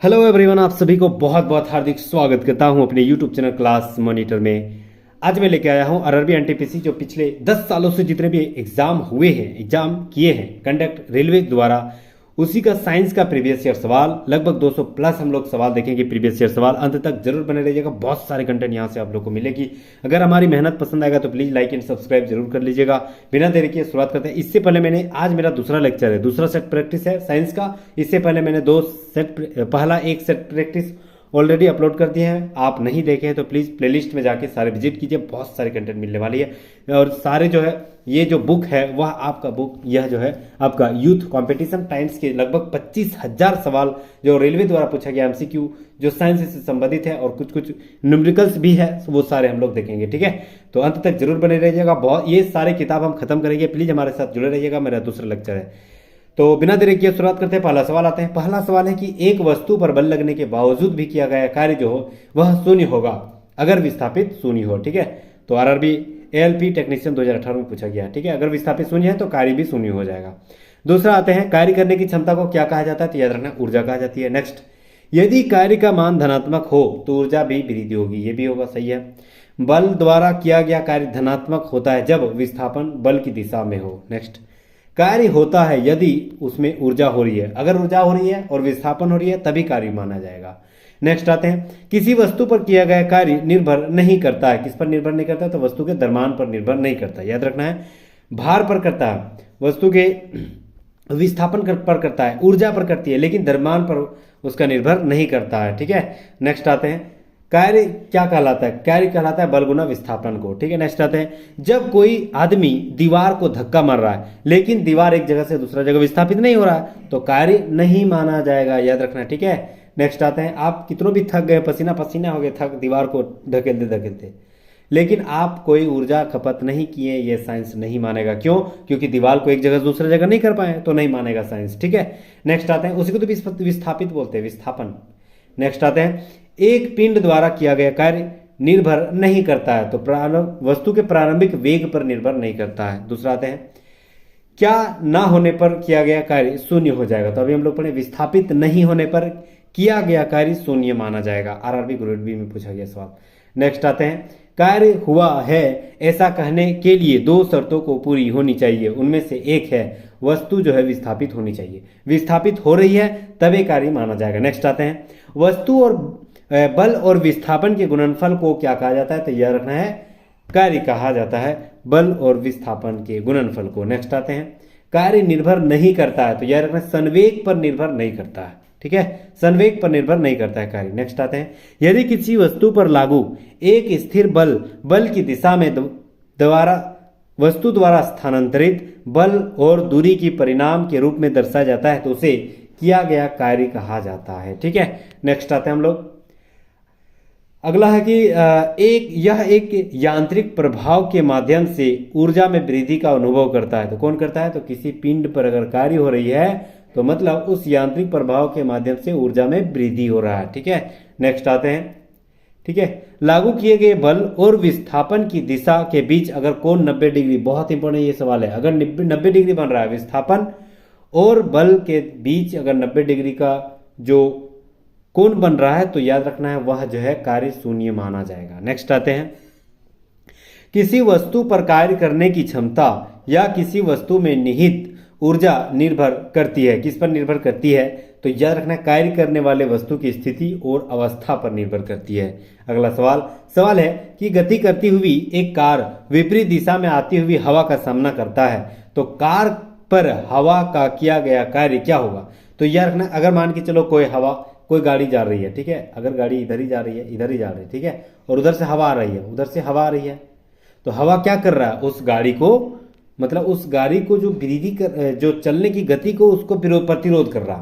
Hello everyone, आप सभी को बहुत बहुत हार्दिक स्वागत करता हूं अपने यूट्यूब चैनल क्लास मॉनिटर में। आज मैं लेके आया हूं आरआरबी एनटीपीसी जो पिछले 10 सालों से जितने भी एग्जाम हुए हैं, एग्जाम किए हैं कंडक्ट रेलवे द्वारा, उसी का साइंस का प्रीवियस ईयर सवाल लगभग 200 प्लस हम लोग सवाल देखेंगे। प्रीवियस ईयर सवाल अंत तक जरूर बने रहिएगा, बहुत सारे कंटेंट यहाँ से आप लोग को मिलेगी। अगर हमारी मेहनत पसंद आएगा तो प्लीज लाइक एंड सब्सक्राइब जरूर कर लीजिएगा। बिना देरी के शुरुआत करते हैं। इससे पहले मैंने आज मेरा दूसरा लेक्चर है, दूसरा सेट प्रैक्टिस है साइंस का। इससे पहले मैंने पहला एक सेट प्रैक्टिस ऑलरेडी अपलोड कर दिए हैं। आप नहीं देखे हैं तो प्लीज़ प्लेलिस्ट में जाके सारे विजिट कीजिए, बहुत सारे कंटेंट मिलने वाली है। और सारे जो है ये जो बुक है वह आपका बुक, यह जो है आपका यूथ कंपटीशन टाइम्स के लगभग 25,000 सवाल जो रेलवे द्वारा पूछा गया एमसीक्यू जो साइंस से संबंधित है और कुछ कुछ न्यूमेरिकल्स भी है, वो सारे हम लोग देखेंगे। ठीक है, तो अंत तक जरूर बने रहिएगा। बहुत ये सारे किताब हम खत्म करेंगे, प्लीज़ हमारे साथ जुड़े रहिएगा। मेरा दूसरा लेक्चर है। तो बिना देरी किए शुरुआत करते हैं। पहला सवाल आते हैं। पहला सवाल है कि एक वस्तु पर बल लगने के बावजूद भी किया गया कार्य जो हो वह शून्य होगा अगर विस्थापित शून्य हो। ठीक है, तो आरआरबी एएलपी टेक्नीशियन 2018 में पूछा गया है। ठीक है, अगर विस्थापित शून्य है तो कार्य भी शून्य हो जाएगा। दूसरा आते हैं, कार्य करने की क्षमता को क्या कहा जाता है? तो याद रखना ऊर्जा कहा जाती है। नेक्स्ट, यदि कार्य का मान धनात्मक हो तो ऊर्जा भी वृद्धि होगी, ये भी होगा, सही है। बल द्वारा किया गया कार्य धनात्मक होता है जब विस्थापन बल की दिशा में हो। नेक्स्ट, कार्य होता है यदि उसमें ऊर्जा हो रही है, अगर ऊर्जा हो रही है और विस्थापन हो रही है तभी कार्य माना जाएगा। नेक्स्ट आते हैं, किसी वस्तु पर किया गया कार्य निर्भर नहीं करता है। किस पर निर्भर नहीं करता? तो वस्तु के द्रव्यमान पर निर्भर नहीं करता, याद रखना है। भार पर करता है, वस्तु के विस्थापन पर करता है, ऊर्जा पर करती है, लेकिन द्रव्यमान पर उसका निर्भर नहीं करता है। ठीक है, नेक्स्ट आते हैं, कार्य क्या कहलाता है? कार्य कहलाता है बल गुना विस्थापन को। ठीक है, नेक्स्ट आते हैं, जब कोई आदमी दीवार को धक्का मार रहा है लेकिन दीवार एक जगह से दूसरा जगह विस्थापित नहीं हो रहा है तो कार्य नहीं माना जाएगा, याद रखना। ठीक है, नेक्स्ट आते हैं, आप कितनों भी थक गए, पसीना पसीना हो गए, थक दीवार को धकेलते धकेलते, लेकिन आप कोई ऊर्जा खपत नहीं किए, ये साइंस नहीं मानेगा। क्यों? क्योंकि दीवार को एक जगह से दूसरी जगह नहीं कर पाए तो नहीं मानेगा साइंस। ठीक है, नेक्स्ट आते हैं, उसी को तो विस्थापित बोलते हैं, विस्थापन। नेक्स्ट आते हैं, एक पिंड द्वारा किया गया कार्य निर्भर नहीं करता है तो वस्तु के प्रारंभिक वेग पर निर्भर नहीं करता है। दूसरा आते हैं, क्या ना होने पर किया गया कार्य शून्य हो जाएगा? तो अभी हम लोग पढ़े विस्थापित नहीं होने पर किया गया कार्य शून्य माना जाएगा, आरआरबी ग्रेड बी में पूछा गया सवाल। नेक्स्ट आते हैं, कार्य हुआ है ऐसा कहने के लिए दो शर्तों को पूरी होनी चाहिए, उनमें से एक है वस्तु जो है विस्थापित होनी चाहिए, विस्थापित हो रही है तभी कार्य माना जाएगा। नेक्स्ट आते हैं, वस्तु और बल और विस्थापन के गुणनफल को क्या कहा जाता है? तो यह रखना है, कार्य कहा जाता है बल और विस्थापन के गुणनफल को। नेक्स्ट आते हैं, कार्य निर्भर नहीं करता है तो यह रखना है, संवेग पर निर्भर नहीं करता है। ठीक है, संवेग पर निर्भर नहीं करता है कार्य। नेक्स्ट आते हैं, यदि किसी वस्तु पर लागू एक स्थिर बल की दिशा में वस्तु द्वारा स्थानांतरित बल और दूरी की परिणाम के रूप में दर्शाया जाता है तो उसे किया गया कार्य कहा जाता है। ठीक है, नेक्स्ट आते हैं हम लोग, अगला है कि यह एक यांत्रिक प्रभाव के माध्यम से ऊर्जा में वृद्धि का अनुभव करता है। तो कौन करता है? तो किसी पिंड पर अगर कार्य हो रही है तो मतलब उस यांत्रिक प्रभाव के माध्यम से ऊर्जा में वृद्धि हो रहा है। ठीक है, नेक्स्ट आते हैं, ठीक है, लागू किए गए बल और विस्थापन की दिशा के बीच अगर कोण 90 डिग्री, बहुत इंपॉर्टेंट ये सवाल है, अगर 90 डिग्री बन रहा है विस्थापन और बल के बीच अगर 90 डिग्री का जो कोण बन रहा है तो याद रखना है वह जो है कार्य शून्य माना जाएगा। नेक्स्ट आते हैं, किसी वस्तु पर कार्य करने की क्षमता या किसी वस्तु में निहित ऊर्जा निर्भर करती है। किस पर निर्भर करती है? तो याद रखना है, कार्य करने वाले वस्तु की स्थिति और अवस्था पर निर्भर करती है। अगला सवाल है कि गति करती हुई एक कार विपरीत दिशा में आती हुई हवा का सामना करता है तो कार पर हवा का किया गया कार्य क्या होगा? तो याद रखना, अगर मान के चलो कोई गाड़ी जा रही है, ठीक है, अगर गाड़ी इधर ही जा रही है, इधर ही जा रही है, ठीक है, और उधर से हवा आ रही है, उधर से हवा आ रही है, तो हवा क्या कर रहा है? उस गाड़ी को, मतलब उस गाड़ी को जो वृद्धि कर, जो चलने की गति को उसको प्रतिरोध कर रहा,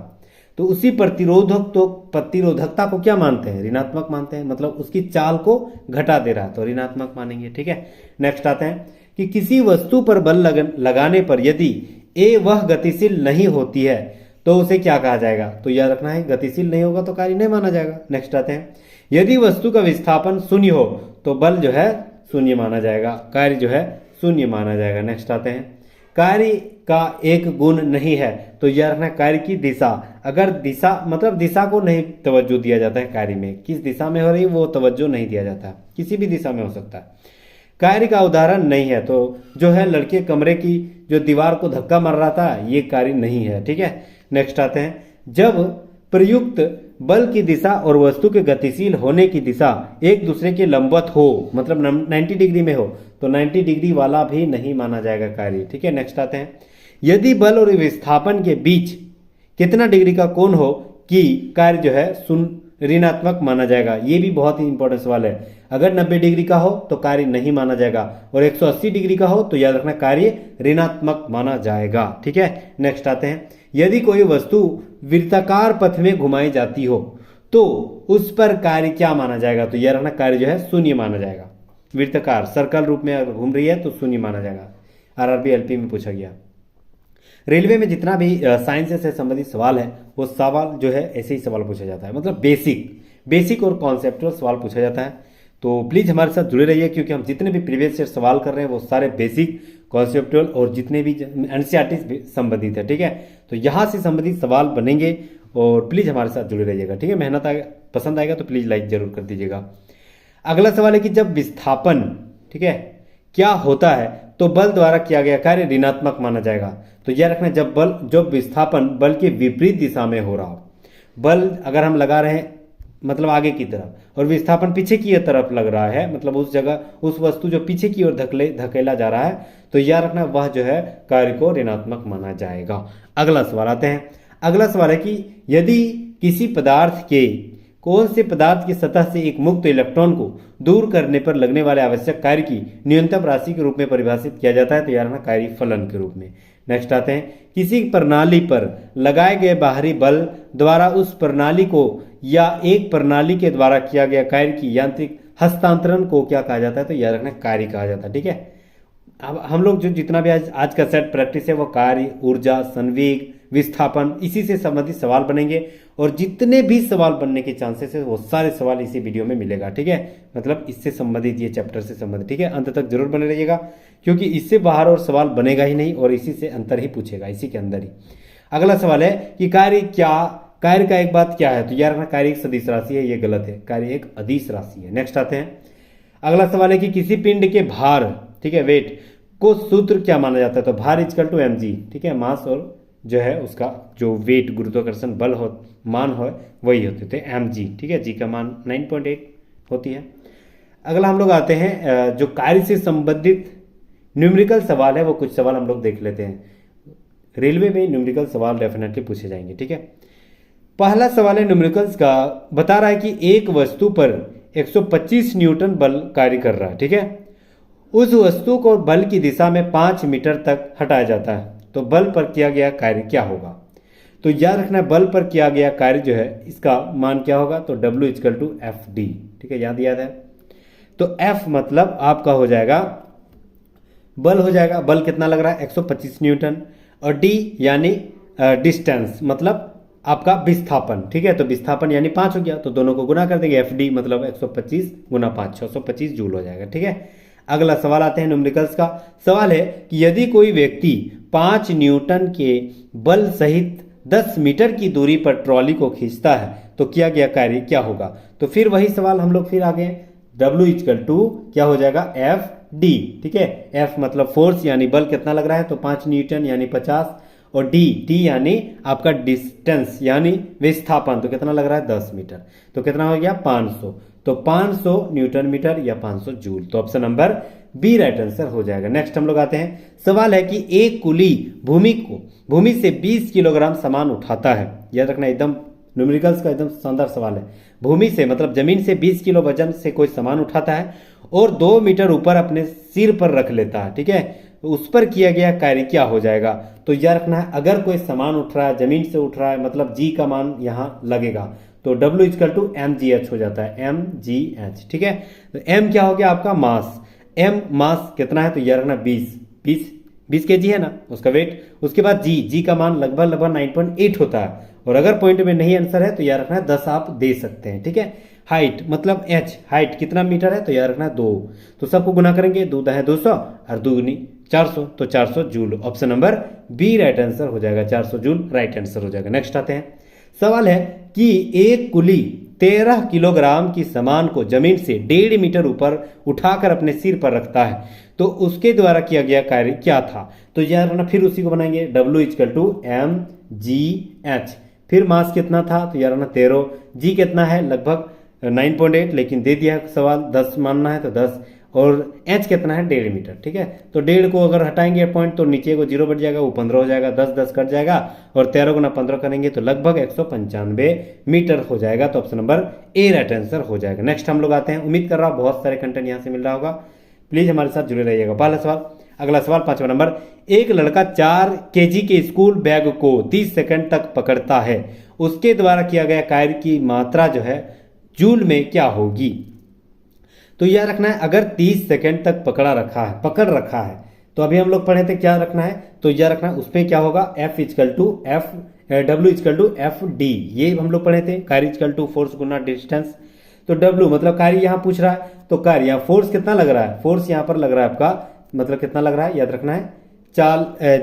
तो उसी प्रतिरोधकता को क्या मानते हैं? ऋणात्मक मानते हैं, मतलब उसकी चाल को घटा दे रहा है तो ऋणात्मक मानेंगे। ठीक है, नेक्स्ट आते हैं कि किसी वस्तु पर बल लगाने पर यदि ए वह गतिशील नहीं होती है तो उसे क्या कहा जाएगा? तो याद रखना है, गतिशील नहीं होगा तो कार्य नहीं माना जाएगा। नेक्स्ट आते हैं, यदि वस्तु का विस्थापन शून्य हो तो बल जो है शून्य माना जाएगा, कार्य जो है शून्य माना जाएगा। नेक्स्ट आते हैं, कार्य का एक गुण नहीं है, तो यह रखना कार्य की दिशा। अगर दिशा मतलब दिशा को नहीं तवज्जो दिया जाता है कार्य में, किस दिशा में हो रही है वो तवज्जो नहीं दिया जाता, किसी भी दिशा में हो सकता है। कार्य का उदाहरण नहीं है, तो जो है लड़के कमरे की जो दीवार को धक्का मार रहा था ये कार्य नहीं है। ठीक है, नेक्स्ट आते हैं, जब प्रयुक्त बल की दिशा और वस्तु के गतिशील होने की दिशा एक दूसरे के लंबवत हो, मतलब 90 डिग्री में हो, तो 90 डिग्री वाला भी नहीं माना जाएगा कार्य। ठीक है, नेक्स्ट आते हैं, यदि बल और विस्थापन के बीच कितना डिग्री का कोण हो कि कार्य जो है ऋणात्मक माना जाएगा। ये भी बहुत ही इंपॉर्टेंट सवाल है। अगर 90 डिग्री का हो तो कार्य नहीं माना जाएगा, और 180 डिग्री का हो तो याद रखना कार्य ऋणात्मक माना जाएगा। ठीक है, नेक्स्ट आते हैं, यदि कोई वस्तु वृत्ताकार पथ में घुमाई जाती हो तो उस पर कार्य क्या माना जाएगा, तो यह रखना कार्य जो है शून्य माना जाएगा। वृत्ताकार सर्कल रूप में अगर घूम रही है तो शून्य माना जाएगा। आरआरबी एलपी में पूछा गया। रेलवे में जितना भी साइंस से संबंधित सवाल है वो सवाल जो है ऐसे ही सवाल पूछा जाता है, मतलब बेसिक और कॉन्सेप्चुअल सवाल पूछा जाता है। तो प्लीज़ हमारे साथ जुड़े रहिए, क्योंकि हम जितने भी प्रीवियस ईयर सवाल कर रहे हैं वो सारे बेसिक, कॉन्सेप्चुअल और जितने भी एनसीईआरटी से संबंधित है। ठीक है, तो यहाँ से संबंधित सवाल बनेंगे और प्लीज़ हमारे साथ जुड़े रहिएगा। ठीक है, मेहनत पसंद आएगा तो प्लीज़ लाइक जरूर कर दीजिएगा। अगला सवाल है कि जब विस्थापन, ठीक है, क्या होता है तो बल द्वारा किया गया कार्य ऋणात्मक माना जाएगा। तो यह रखना, जब विस्थापन बल के विपरीत दिशा में हो रहा हो, बल अगर हम लगा रहे हैं मतलब आगे की तरफ और विस्थापन पीछे की तरफ लग रहा है, मतलब उस जगह उस वस्तु जो पीछे की ओर धकेला जा रहा है, तो यह रखना वह जो है कार्य को ऋणात्मक माना जाएगा। अगला सवाल आते हैं। अगला सवाल है कि यदि किसी पदार्थ के कौन से पदार्थ की सतह से एक मुक्त इलेक्ट्रॉन को दूर करने पर लगने वाले आवश्यक कार्य की न्यूनतम राशि के रूप में परिभाषित किया जाता है, तो यह कार्य फलन के रूप में। नेक्स्ट आते हैं, किसी प्रणाली पर लगाए गए बाहरी बल द्वारा उस प्रणाली को या एक प्रणाली के द्वारा किया गया कार्य की यांत्रिक हस्तांतरण को क्या कहा जाता है, तो यह रखना कार्य कहा जाता है। ठीक है, अब हम लोग जो जितना भी आज का सेट प्रैक्टिस है वो कार्य, ऊर्जा, संवेग, विस्थापन, इसी से संबंधित सवाल बनेंगे, और जितने भी सवाल बनने के चांसेस है वो सारे सवाल इसी वीडियो में मिलेगा। ठीक है, मतलब इससे संबंधित, ये चैप्टर से संबंधित। ठीक है, अंत तक जरूर बने रहिएगा, क्योंकि इससे बाहर और सवाल बनेगा ही नहीं और इसी से अंतर ही पूछेगा, इसी के अंदर ही। अगला सवाल है कि कार्य का एक बात क्या है, तो यार कार्य एक सदिश राशि है, ये गलत है, कार्य एक अदिश राशि है। नेक्स्ट आते हैं। अगला सवाल है कि किसी पिंड के भार, ठीक है, वेट को सूत्र क्या माना जाता है, तो भार इक्वल टू mg। ठीक है, मास और जो है उसका जो वेट, गुरुत्वाकर्षण बल हो, मान हो, वही होते थे mg। ठीक है, जी का मान 9.8 होती है। अगला हम लोग आते हैं जो कार्य से संबंधित न्यूमेरिकल सवाल है, वो कुछ सवाल हम लोग देख लेते हैं। रेलवे में न्यूमेरिकल सवाल डेफिनेटली पूछे जाएंगे। ठीक है, पहला सवाल है न्यूमेरिकल्स का, बता रहा है कि एक वस्तु पर 125 न्यूटन बल कार्य कर रहा है। ठीक है, उस वस्तु को बल की दिशा में 5 मीटर तक हटाया जाता है, तो बल पर किया गया कार्य क्या होगा। तो याद रखना बल पर किया गया कार्य जो है इसका मान क्या होगा, तो W equal to F D. ठीक है, याद है। तो F मतलब आपका हो जाएगा बल, हो जाएगा बल कितना लग रहा है 125 न्यूटन, और D यानी डिस्टेंस मतलब आपका विस्थापन। ठीक है, तो विस्थापन यानी 5 हो गया, तो दोनों को गुना कर देंगे, FD मतलब 125 गुना 5, 625 जूल हो जाएगा। ठीक है, अगला सवाल आते हैं न्यूमेरिकल्स का। सवाल है कि यदि कोई व्यक्ति 5 न्यूटन के बल सहित 10 मीटर की दूरी पर ट्रॉली को खींचता है तो किया गया कार्य क्या होगा। तो फिर वही सवाल हम लोग फिर आगे, W इक्वल टू क्या हो जाएगा एफ डी। ठीक है, F मतलब फोर्स यानी बल कितना लग रहा है, तो 5 न्यूटन यानी 50, और D यानी आपका डिस्टेंस यानी विस्थापन, तो कितना लग रहा है 10 मीटर, तो कितना हो गया 500, तो 500 न्यूटन मीटर या 500 जूल। तो option number B right answer हो जाएगा। नेक्स्ट हम लोग आते हैं। सवाल है कि एक कुली भूमि से 20 किलोग्राम सामान उठाता है। याद रखना, एकदम न्यूमेरिकल्स का एकदम शानदार सवाल है। भूमि से मतलब जमीन से 20 किलो वजन से कोई सामान उठाता है और 2 मीटर ऊपर अपने सिर पर रख लेता है। ठीक है, तो उस पर किया गया कार्य क्या हो जाएगा। तो याद रखना है, अगर कोई सामान उठ रहा है, जमीन से उठ रहा है, मतलब जी का मान यहाँ लगेगा, तो W इक्वल टू mgh हो जाता है, mgh। ठीक है, तो m क्या हो गया आपका मास, m मास कितना है, तो याद रखना 20 केजी है ना उसका वेट। उसके बाद जी का मान लगभग 9.8 होता है, और अगर पॉइंट में नहीं आंसर है तो याद रखना 10 आप दे सकते हैं। ठीक है, हाइट मतलब h, हाइट कितना मीटर है, तो याद रखना 2, तो सबको गुना करेंगे, 2 10 200 और 2 9 400, तो 400 joule. Option number B right answer हो जाएगा, 400 जूल राइट आंसर हो जाएगा। नेक्स्ट आते हैं, सवाल है कि एक कुली 13 किलोग्राम की सामान को जमीन से 1.5 मीटर ऊपर उठाकर अपने सिर पर रखता है, तो उसके द्वारा किया गया कार्य क्या था। तो यार ना फिर उसी को बनाएंगे, W इक्वल टू mgh। फिर मास कितना था, तो यार ना 13, जी कितना है लगभग 9.8, लेकिन दे दिया सवाल 10 मानना है तो 10, और h कितना है 1.5 मीटर। ठीक है, तो 1.5 को अगर हटाएंगे पॉइंट तो नीचे को 0 बढ़ जाएगा, वो 15 हो जाएगा, 10 10 कट जाएगा, और 13 गुना 15 करेंगे तो लगभग 195 मीटर हो जाएगा। तो option number A right answer हो जाएगा। नेक्स्ट हम लोग आते हैं, उम्मीद कर रहा हूँ बहुत सारे कंटेंट यहाँ से मिल रहा होगा, प्लीज हमारे साथ जुड़े रहिएगा। पहला सवाल, अगला सवाल 5वां नंबर, एक लड़का 4 केजी के स्कूल बैग को 30 सेकंड तक पकड़ता है, उसके द्वारा किया गया कार्य की मात्रा जो है जूल में क्या होगी। तो यह रखना है, अगर 30 सेकंड तक पकड़ रखा है, तो अभी हम लोग पढ़े थे क्या रखना है, तो यह रखना है उसमें क्या होगा, F equal to W equal to F D, ये हम लोग पढ़े थे, कार्य इक्वल टू फोर्स गुना डिस्टेंस। तो W मतलब कार्य यहाँ पूछ रहा है, तो कार्य यहाँ फोर्स कितना लग रहा है, फोर्स यहाँ पर लग रहा है आपका, मतलब कितना लग रहा है याद रखना है,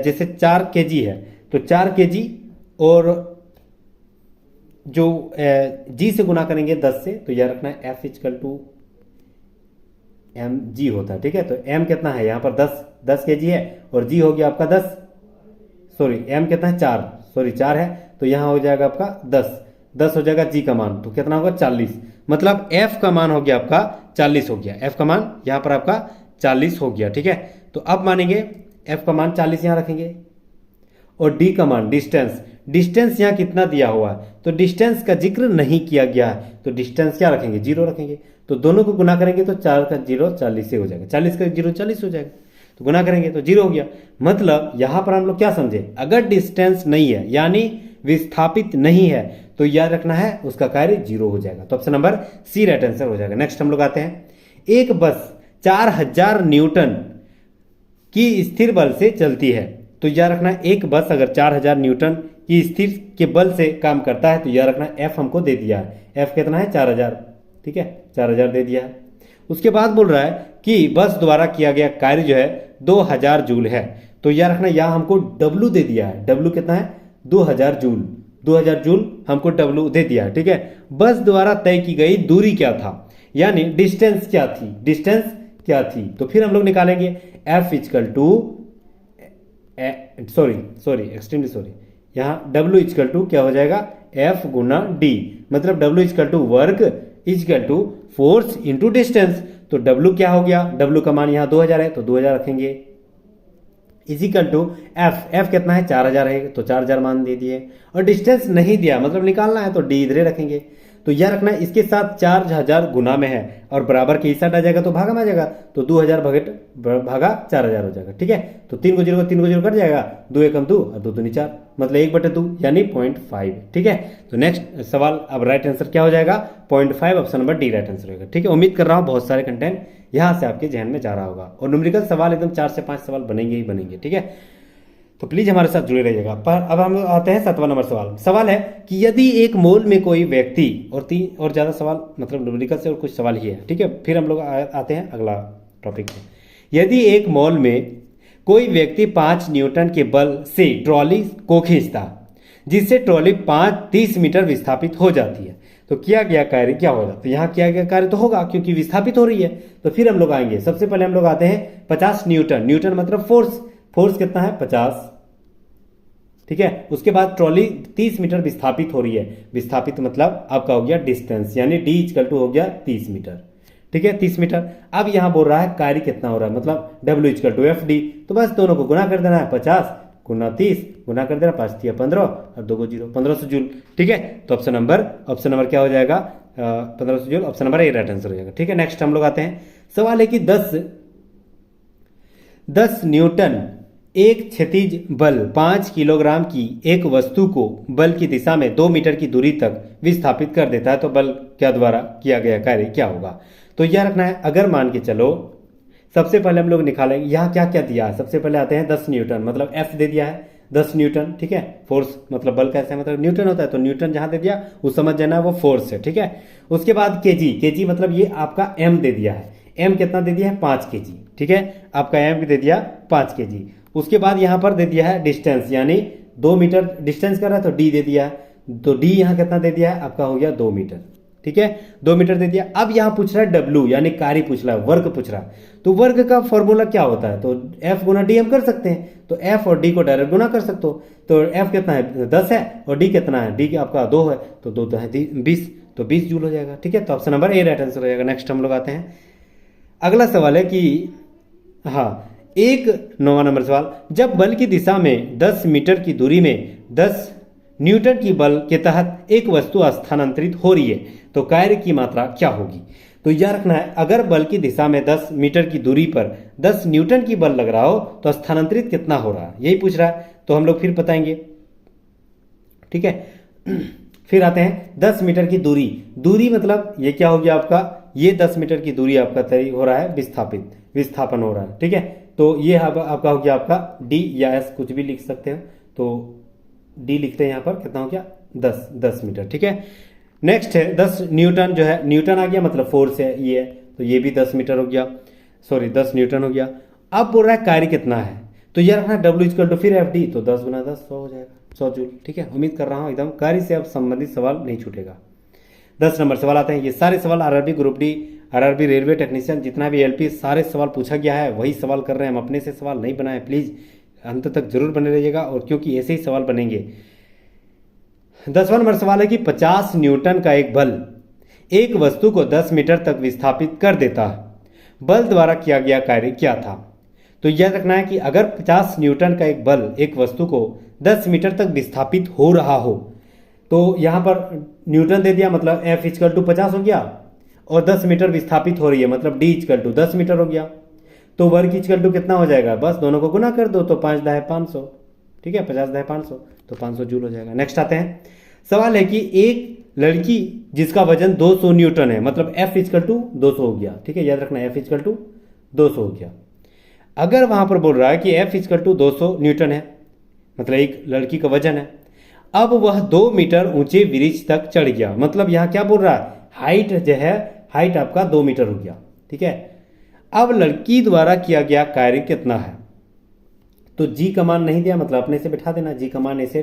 जैसे 4 केजी है तो 4 केजी, और जो जी से गुना करेंगे 10 से, तो यह रखना है F इक्वल टू mg होता है। ठीक है, तो m कितना है यहाँ पर 10 केजी है, और g हो गया आपका 10, सॉरी m कितना है 4 है, तो यहाँ हो जाएगा आपका 10 हो जाएगा, g का मान तो कितना होगा 40, मतलब f का मान हो गया आपका 40 हो गया, f का मान यहाँ पर आपका 40 हो गया। ठीक है, तो अब मानेंगे f का मान 40 यहाँ रखेंगे, और d का मान डिस्टेंस यहाँ कितना दिया हुआ है, तो डिस्टेंस का जिक्र नहीं किया गया है, तो डिस्टेंस क्या रखेंगे 0 रखेंगे, तो दोनों को गुना करेंगे तो 4 का 0 40 से हो जाएगा, 40 का 0 40 हो जाएगा, तो गुना करेंगे तो 0 हो गया। मतलब यहां पर हम लोग क्या समझे, अगर डिस्टेंस नहीं है यानी विस्थापित नहीं है, तो याद रखना है उसका कार्य 0 हो जाएगा। तो option number C right answer हो जाएगा। नेक्स्ट हम लोग आते हैं, एक बस 4000 न्यूटन की स्थिर बल से चलती है, तो याद रखना है एक बस अगर 4000 न्यूटन की स्थिर के बल से काम करता है, तो याद रखना F हमको दे दिया है, F कितना है 4000। ठीक है, 4000 दे दिया है। उसके बाद बोल रहा है कि बस द्वारा किया गया कार्य जो है 2000 जूल है, तो याद रखना यहाँ हमको W दे दिया है, W कितना है 2000 जूल हमको W दे दिया है। ठीक है, बस द्वारा तय की गई दूरी क्या था, यानी डिस्टेंस क्या थी, तो फिर हम लोग निकालेंगे F equal to extremely sorry, यहाँ W इक्वल टू क्या हो जाएगा F गुना D, मतलब W equal to work equal to force into distance, तो W क्या हो गया, W का मान यहाँ 2000 है तो 2000 रखेंगे, इजिकल टू F कितना है 4000 है, तो 4000 मान दे दिए, और डिस्टेंस नहीं दिया मतलब निकालना है तो D इधर रखेंगे। तो यह रखना है इसके साथ 4000 गुना में है, और बराबर के हिस्सा आ जाएगा तो भागा में आ जाएगा, तो 2000 भागा 4000 हो जाएगा। ठीक है, तो 3 को 0 कट जाएगा, 2 एकम 2 और 2 दूनी 4, मतलब 1/2 यानी 0.5। ठीक है, तो नेक्स्ट सवाल अब राइट आंसर क्या हो जाएगा 0.5, option number D right answer होगा। ठीक है, उम्मीद कर रहा हूँ बहुत सारे कंटेंट यहाँ से आपके जहन में जा रहा होगा, और न्यूमेरिकल सवाल एकदम 4 से 5 सवाल बनेंगे ही बनेंगे। ठीक है, तो प्लीज हमारे साथ जुड़े रहिएगा। पर अब हम आते हैं 7वां नंबर सवाल है कि यदि एक मॉल में कोई व्यक्ति, और 3 और ज्यादा सवाल मतलब न्यूमेरिकल से और कुछ सवाल ही है। ठीक है, फिर हम लोग आते हैं अगला टॉपिक पे। यदि एक मॉल में कोई व्यक्ति 5 न्यूटन के बल से ट्रॉली को खींचता, जिससे ट्रॉली 30 मीटर विस्थापित हो जाती है, तो किया गया कार्य क्या होगा। तो यहाँ किया गया कार्य तो होगा क्योंकि विस्थापित हो रही है। तो फिर हम लोग आएंगे, सबसे पहले हम लोग आते हैं 50 न्यूटन मतलब फोर्स कितना है 50। ठीक है, उसके बाद ट्रॉली 30 मीटर विस्थापित हो रही है, विस्थापित मतलब आपका हो गया डिस्टेंस, यानी D इक्वल टू हो गया 30 मीटर। ठीक है, 30 मीटर। अब यहां बोल रहा है कार्य कितना हो रहा है, मतलब W इक्वल टू FD, तो बस दोनों को गुना कर देना है, 50 गुना 30 गुना कर देना, 5 3 15 और 2 को 0, 1500 जूल। ठीक है, तो ऑप्शन नंबर क्या हो जाएगा 1500 joule, option number A right answer हो जाएगा। ठीक है, नेक्स्ट हम लोग आते हैं, सवाल है कि 10 न्यूटन एक क्षैतिज बल 5 किलोग्राम की एक वस्तु को बल की दिशा में 2 मीटर की दूरी तक विस्थापित कर देता है, तो बल क्या द्वारा किया गया कार्य क्या होगा। तो यह रखना है, अगर मान के चलो सबसे पहले हम लोग निकालेंगे यहाँ क्या क्या दिया है। सबसे पहले आते हैं 10 न्यूटन, मतलब F दे दिया है 10 न्यूटन। ठीक है, फोर्स मतलब बल कैसे मतलब न्यूटन होता है, तो न्यूटन जहां दे दिया वो समझ जाना वो फोर्स है। ठीक है, उसके बाद केजी मतलब ये आपका M दे दिया है, M कितना दे दिया है 5 केजी। ठीक है, आपका एम दे दिया 5 kg। उसके बाद यहाँ पर दे दिया है डिस्टेंस, यानी 2 मीटर डिस्टेंस कर रहा है तो डी दे दिया है, तो डी यहाँ कितना दे दिया है आपका, हो गया 2 मीटर। ठीक है, 2 मीटर दे दिया। अब यहाँ पूछ रहा है डब्ल्यू, यानी कार्य पूछ रहा है, वर्ग पूछ रहा है। तो वर्ग का फॉर्मूला क्या होता है, तो एफ गुना डी हम कर सकते हैं, तो एफ और डी को डायरेक्ट गुना कर सकते हो। तो एफ कितना है 10 है, और डी कितना है, डी आपका 2 है, तो 2 तो है 20, तो 20 जूल हो जाएगा। ठीक है, तो option number A right answer हो जाएगा। नेक्स्ट हम लोग आते हैं, अगला सवाल है कि हाँ, 9वां नंबर सवाल, जब बल की दिशा में 10 मीटर की दूरी में 10 न्यूटन की बल के तहत एक वस्तु स्थानांतरित हो रही है, तो कार्य की मात्रा क्या होगी। तो याद रखना है, अगर बल की दिशा में 10 मीटर की दूरी पर 10 न्यूटन की बल लग रहा हो तो स्थानांतरित कितना हो रहा है, यही पूछ रहा है, तो हम लोग फिर बताएंगे। ठीक है, फिर आते हैं 10 मीटर की दूरी। दूरी मतलब ये क्या हो गया आपका, ये 10 मीटर की दूरी आपका तय हो रहा है, विस्थापन हो रहा है। ठीक है, तो ये आपका हो गया आपका डी या एस, कुछ भी लिख सकते हो, तो डी लिखते हैं यहाँ पर, कितना हो गया 10 मीटर। ठीक है, नेक्स्ट है 10 न्यूटन, जो है न्यूटन आ गया, मतलब फोर्स है ये है, तो ये भी 10 मीटर हो गया, सॉरी 10 न्यूटन हो गया। अब बोल रहा है कार्य कितना है, तो ये रखना डब्ल्यू इक्वल टू फिर एफ डी, तो 10 गुना 10 100 हो जाएगा, 100 जूल। ठीक है, उम्मीद कर रहा हूँ एकदम कार्य से अब संबंधित सवाल नहीं छूटेगा। 10 नंबर सवाल आते हैं, ये सारे सवाल RRB group D, RRB railway technician, जितना भी एलपी, सारे सवाल पूछा गया है वही सवाल कर रहे हैं हम, अपने से सवाल नहीं बनाए। प्लीज़ अंत तक जरूर बने रहिएगा, और क्योंकि ऐसे ही सवाल बनेंगे। 10वां नंबर सवाल है कि 50 न्यूटन का एक बल एक वस्तु को 10 मीटर तक विस्थापित कर देता है, बल द्वारा किया गया कार्य क्या था। तो याद रखना है कि अगर 50 न्यूटन का एक बल एक वस्तु को 10 मीटर तक विस्थापित हो रहा हो, तो यहाँ पर न्यूटन दे दिया, मतलब एफ इक्वल टू 50 हो गया, और 10 मीटर विस्थापित हो रही है, मतलब डी इक्वल टू 10 मीटर हो गया। तो वर्ग इक्वल टू कितना हो जाएगा, बस दोनों को गुना कर दो, तो 5 दाहे 500। ठीक है, 50 दाहे 500, तो 500 जूल हो जाएगा। नेक्स्ट आते हैं, सवाल है कि एक लड़की जिसका वजन 200 न्यूटन है, मतलब एफ इक्वल टू 200 हो गया। ठीक है, याद रखना एफ इक्वल टू 200 हो गया। अगर वहां पर बोल रहा है कि एफ इक्वल टू 200 न्यूटन है, मतलब एक लड़की का वजन है, अब वह 2 मीटर ऊंचे वृक्ष तक चढ़ गया, मतलब यहां क्या बोल रहा है, हाइट जो है, हाइट आपका 2 मीटर हो गया। ठीक है, अब लड़की द्वारा किया गया कार्य कितना है, तो जी का मान नहीं दिया, मतलब अपने से बैठा देना, जी का मान ऐसे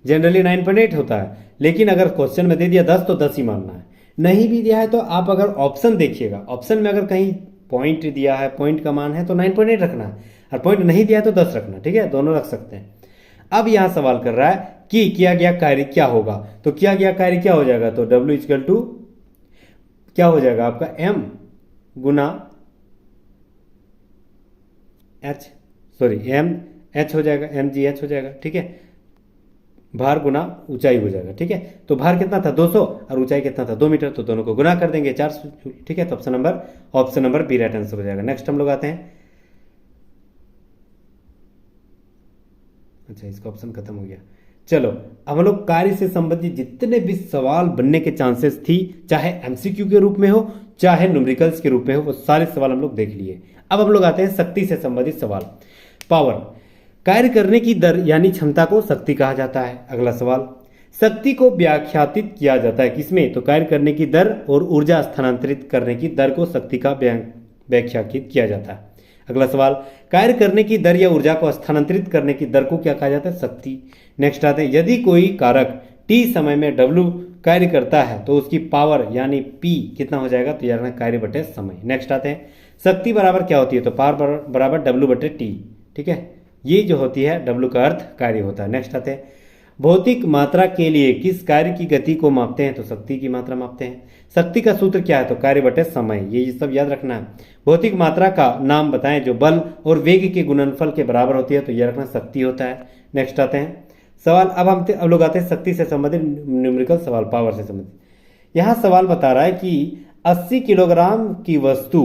जनरली 9.8 होता है, लेकिन अगर क्वेश्चन में दे दिया 10 तो 10 ही मानना है। नहीं भी दिया है तो आप अगर ऑप्शन देखिएगा, ऑप्शन में अगर कहीं पॉइंट दिया है, पॉइंट का मान है तो 9.8 रखना है, और पॉइंट नहीं दिया है तो 10 रखना। ठीक है, दोनों रख सकते हैं। अब यहां सवाल कर रहा है कि किया गया कार्य क्या होगा, तो किया गया कार्य क्या हो जाएगा, तो डब्ल्यू इक्वल टू क्या हो जाएगा आपका, एम गुना एच, सॉरी एम एच हो जाएगा, एम जी एच हो जाएगा। ठीक है, भार गुना ऊंचाई हो जाएगा। ठीक है, तो भार कितना था 200 और ऊंचाई कितना था 2 मीटर, तो दोनों को गुना कर देंगे 400। ठीक है, तो option number B right answer हो जाएगा। नेक्स्ट हम लोग आते हैं, अच्छा इसका ऑप्शन खत्म हो गया। चलो, अब हम लोग कार्य से संबंधित जितने भी सवाल बनने के चांसेस थी, चाहे एमसीक्यू के रूप में हो चाहे न्यूमेरिकल्स के रूप में हो, वो सारे सवाल हम लोग देख लिए। अब हम लोग आते हैं शक्ति से संबंधित सवाल। पावर, कार्य करने की दर यानी क्षमता को शक्ति कहा जाता है। अगला सवाल, शक्ति को व्याख्यातित किया जाता है किसमें, तो कार्य करने की दर और ऊर्जा स्थानांतरित करने की दर को शक्ति का व्याख्यातित किया जाता है। अगला सवाल, कार्य करने की दर या ऊर्जा को स्थानांतरित करने की दर को क्या कहा जाता है, शक्ति। नेक्स्ट आते हैं, यदि कोई कारक टी समय में डब्ल्यू कार्य करता है तो उसकी पावर यानी पी कितना हो जाएगा, तो यार कार्य बटे समय। नेक्स्ट आते हैं, शक्ति बराबर क्या होती है, तो पावर बराबर डब्ल्यू बटे टी। ठीक है, ये जो होती है डब्ल्यू का अर्थ कार्य होता है। नेक्स्ट आते हैं, भौतिक मात्रा के लिए किस कार्य की गति को मापते हैं, तो शक्ति की मात्रा मापते हैं। शक्ति का सूत्र क्या है, तो कार्य बटे समय, ये सब याद रखना है। भौतिक मात्रा का नाम बताएं जो बल और वेग के गुणनफल के बराबर होती है, तो यह रखना शक्ति होता है। नेक्स्ट आते हैं सवाल, अब लोग आते हैं शक्ति से संबंधित न्यूमेरिकल सवाल, पावर से संबंधित। यहाँ सवाल बता रहा है कि 80 किलोग्राम की वस्तु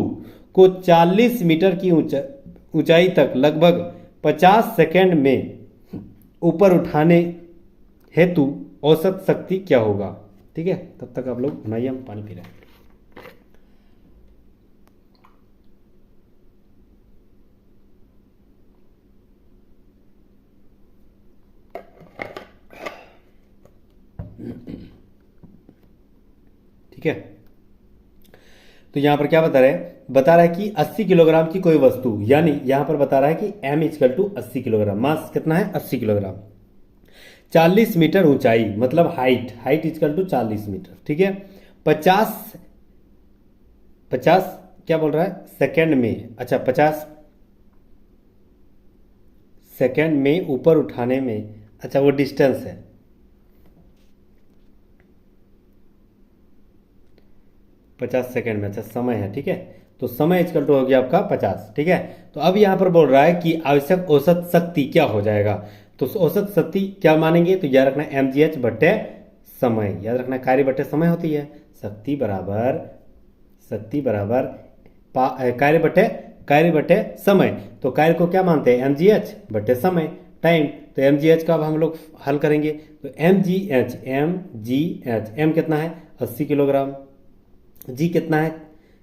को 40 मीटर की ऊंचाई तक लगभग 50 सेकेंड में ऊपर उठाने हेतु औसत शक्ति क्या होगा। ठीक है, तब तक आप लोग बनाइए, हम पानी पी रहे हैं। ठीक है, तो यहाँ पर क्या बता रहा है कि 80 किलोग्राम की कोई वस्तु, यानी यहाँ पर बता रहा है कि m इक्वल टू 80 किलोग्राम, मास कितना है 80 किलोग्राम, 40 मीटर ऊंचाई, मतलब हाइट इक्वल टू 40 मीटर, ठीक है। 50 क्या बोल रहा है सेकंड में, अच्छा 50 सेकंड में ऊपर उठाने में, अच्छा वो डिस्टेंस है, 50 सेकंड में, अच्छा समय है, ठीक है। तो समय इक्वल टू हो गया आपका 50, ठीक है। तो अब यहाँ पर बोल रहा है कि आवश्यक औसत शक्ति क्या हो जाएगा, तो औसत शक्ति क्या मानेंगे, तो याद रखना mgh बट्टे समय, याद रखना कार्य बट्टे समय होती है, शक्ति बराबर कार्य बट्टे समय। तो कार्य को क्या मानते हैं mgh बट्टे समय टाइम, तो mgh का अब हम लोग हल करेंगे, तो mgh m कितना है 80 किलोग्राम, जी कितना है,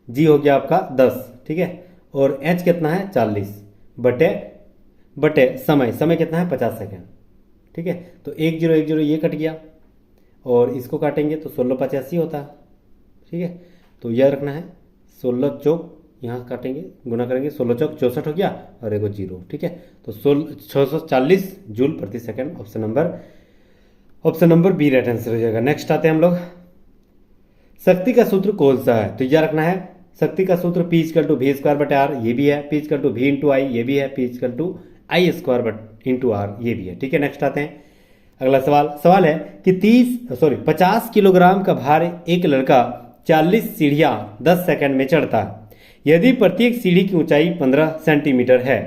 जी हो गया आपका 10, ठीक है, और h कितना है 40 बटे समय कितना है 50 सेकेंड, ठीक है। तो 1010 ये कट गया और इसको काटेंगे तो 1685 होता है, ठीक है। तो यह रखना है 16 चौक, यहाँ काटेंगे गुना करेंगे 16 चौक 64 हो गया और एगो 0, ठीक है। तो 640 जूल प्रति second, option number B right answer हो जाएगा। नेक्स्ट आते हैं हम लोग, शक्ति का सूत्र कौन सा है, तो यह रखना है शक्ति का सूत्र P equal to V square बटे आर, ये भी है, P equal to V into I, ये भी है, P equal to I square into R, ये भी है, ठीक है। नेक्स्ट आते हैं अगला सवाल है कि 50 किलोग्राम का भार एक लड़का 40 सीढ़ियां 10 सेकंड में चढ़ता है, यदि प्रत्येक सीढ़ी की ऊंचाई 15 सेंटीमीटर है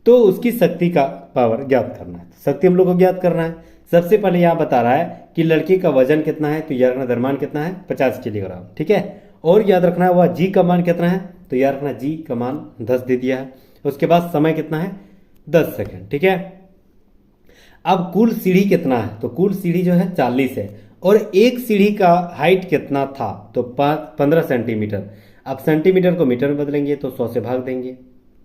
तो उसकी शक्ति का पावर ज्ञात करना है। शक्ति हम लोग को ज्ञात करना है। सबसे पहले यहाँ बता रहा है कि लड़के का वजन कितना है, तो याद रखना द्रव्यमान कितना है 50 किलोग्राम, ठीक है। और याद रखना है वह जी का मान कितना है, तो याद रखना जी का मान 10 दे दिया है। उसके बाद समय कितना है 10 सेकंड, ठीक है। अब कुल सीढ़ी कितना है, तो कुल सीढ़ी जो है 40 है और एक सीढ़ी का हाइट कितना था, तो 15 सेंटीमीटर। अब सेंटीमीटर को मीटर में बदलेंगे तो 100 से भाग देंगे,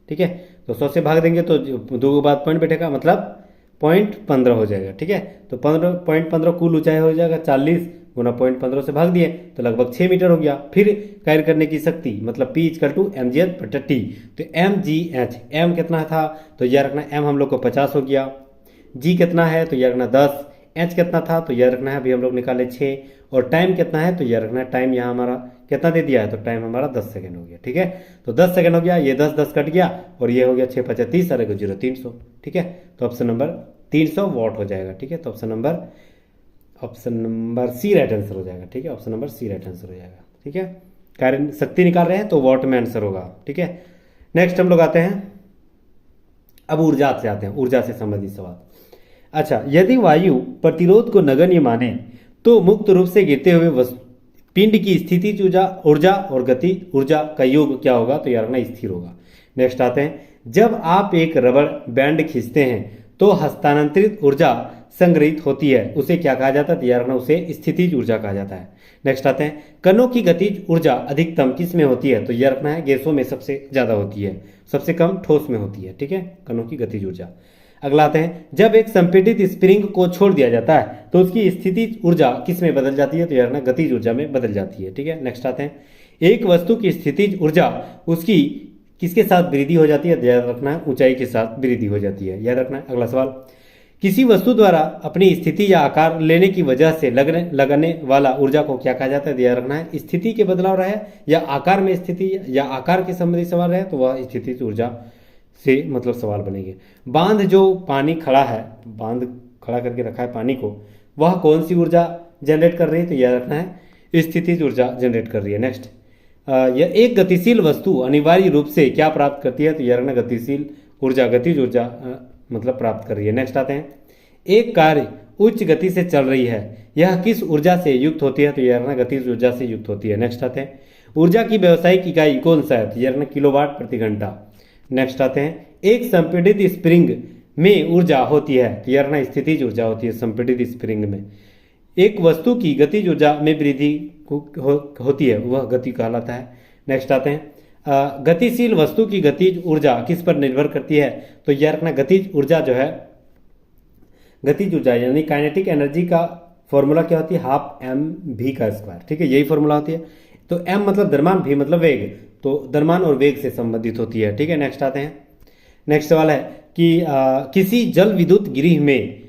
ठीक है। तो 100 से भाग देंगे तो दो बाद पॉइंट बैठेगा, मतलब 0.15 हो जाएगा, ठीक है। तो 0.15 कुल ऊंचाई हो जाएगा, 40 गुना 0.15 से भाग दिए तो लगभग 6 मीटर हो गया। फिर कार्य करने की शक्ति मतलब P इक्वल टू mgh बटा t, तो mgh m कितना था, तो यह रखना m हम लोग को 50 हो गया, g कितना है तो यह रखना 10, h कितना था तो यह रखना है अभी हम लोग निकाले 6, और टाइम कितना है तो यह रखना है टाइम यहाँ हमारा कितना दे दिया है, तो टाइम हमारा 10 सेकंड हो गया, ठीक है। तो 10 सेकंड हो गया, ये 10 कट गया और ये हो गया 6 5 30 और 0 300, ठीक है। तो ऑप्शन नंबर 300 वॉट हो जाएगा, ठीक है। तो option number C right answer हो जाएगा, ठीक है। Option number C right answer हो जाएगा, ठीक है। कार्य शक्ति निकाल रहे हैं तो वॉट में आंसर होगा, ठीक है। नेक्स्ट हम लोग आते हैं, अब ऊर्जा से आते हैं, ऊर्जा से संबंधित सवाल। अच्छा, यदि वायु प्रतिरोध को नगण्य माने तो मुक्त रूप से गिरते हुए पिंड की स्थितिज ऊर्जा और गति ऊर्जा का योग क्या होगा, तो यार ना स्थिर होगा। नेक्स्ट आते हैं, जब आप एक रबड़ बैंड खींचते हैं तो हस्तांतरित ऊर्जा संग्रहित होती है, उसे क्या कहा जाता है, तो यार ना उसे स्थितिज ऊर्जा कहा जाता है। नेक्स्ट आते हैं, कणों की गतिज ऊर्जा अधिकतम किस में होती है, तो यह रखना है गैसों में सबसे ज्यादा होती है, सबसे कम ठोस में होती है, ठीक है, कणों की गतिज ऊर्जा। अगला आते हैं, जब एक संपीड़ित स्प्रिंग को छोड़ दिया जाता है तो उसकी स्थितिज ऊर्जा किस में बदल जाती है, तो यार ना गतिज ऊर्जा में बदल जाती है, ठीक है। नेक्स्ट आते हैं, एक वस्तु की स्थितिज ऊर्जा उसकी किसके साथ वृद्धि हो जाती है, याद रखना है ऊंचाई के साथ वृद्धि हो जाती है, याद रखना है। अगला सवाल, किसी वस्तु द्वारा अपनी स्थिति या आकार लेने की वजह से लगने वाला ऊर्जा को क्या कहा जाता है, याद रखना है स्थिति के बदलाव रहे या आकार में स्थिति या आकार के संबंधी सवाल रहे तो वह स्थितिज ऊर्जा से मतलब सवाल बनेंगे। बांध जो पानी खड़ा है, बांध खड़ा करके रखा है पानी को, वह कौन सी ऊर्जा जनरेट कर रही है, तो याद रखना है स्थितिज ऊर्जा जनरेट कर रही है। नेक्स्ट, यह एक गतिशील वस्तु अनिवार्य रूप से क्या प्राप्त करती है, तो याद रखना गतिशील ऊर्जा गतिज ऊर्जा मतलब प्राप्त कर रही है। नेक्स्ट आते हैं, एक कार्य उच्च गति से चल रही है, यह किस ऊर्जा से युक्त होती है, तो याद रखना गतिज ऊर्जा से युक्त होती है। नेक्स्ट आते हैं, ऊर्जा की व्यावसायिक इकाई कौन सा है, तो याद रखना किलोवाट प्रति घंटा। नेक्स्ट आते हैं, एक संपीड़ित स्प्रिंग में ऊर्जा होती है, तो यार ना स्थितिज ऊर्जा होती है संपीड़ित स्प्रिंग में। एक वस्तु की गतिज ऊर्जा में वृद्धि होती है, वह गति कहलाता है। नेक्स्ट आते हैं, गतिशील वस्तु की गतिज ऊर्जा किस पर निर्भर करती है, तो यार रखना गतिज ऊर्जा जो है, गतिज ऊर्जा यानी काइनेटिक एनर्जी का फॉर्मूला क्या होती है, हाफ mv का स्क्वायर, ठीक है, यही फॉर्मूला होती है। तो एम मतलब द्रव्यमान, भी मतलब वेग, तो द्रव्यमान और वेग से संबंधित होती है। ठीक है, नेक्स्ट आते हैं। नेक्स्ट सवाल है कि किसी जल विद्युत गृह में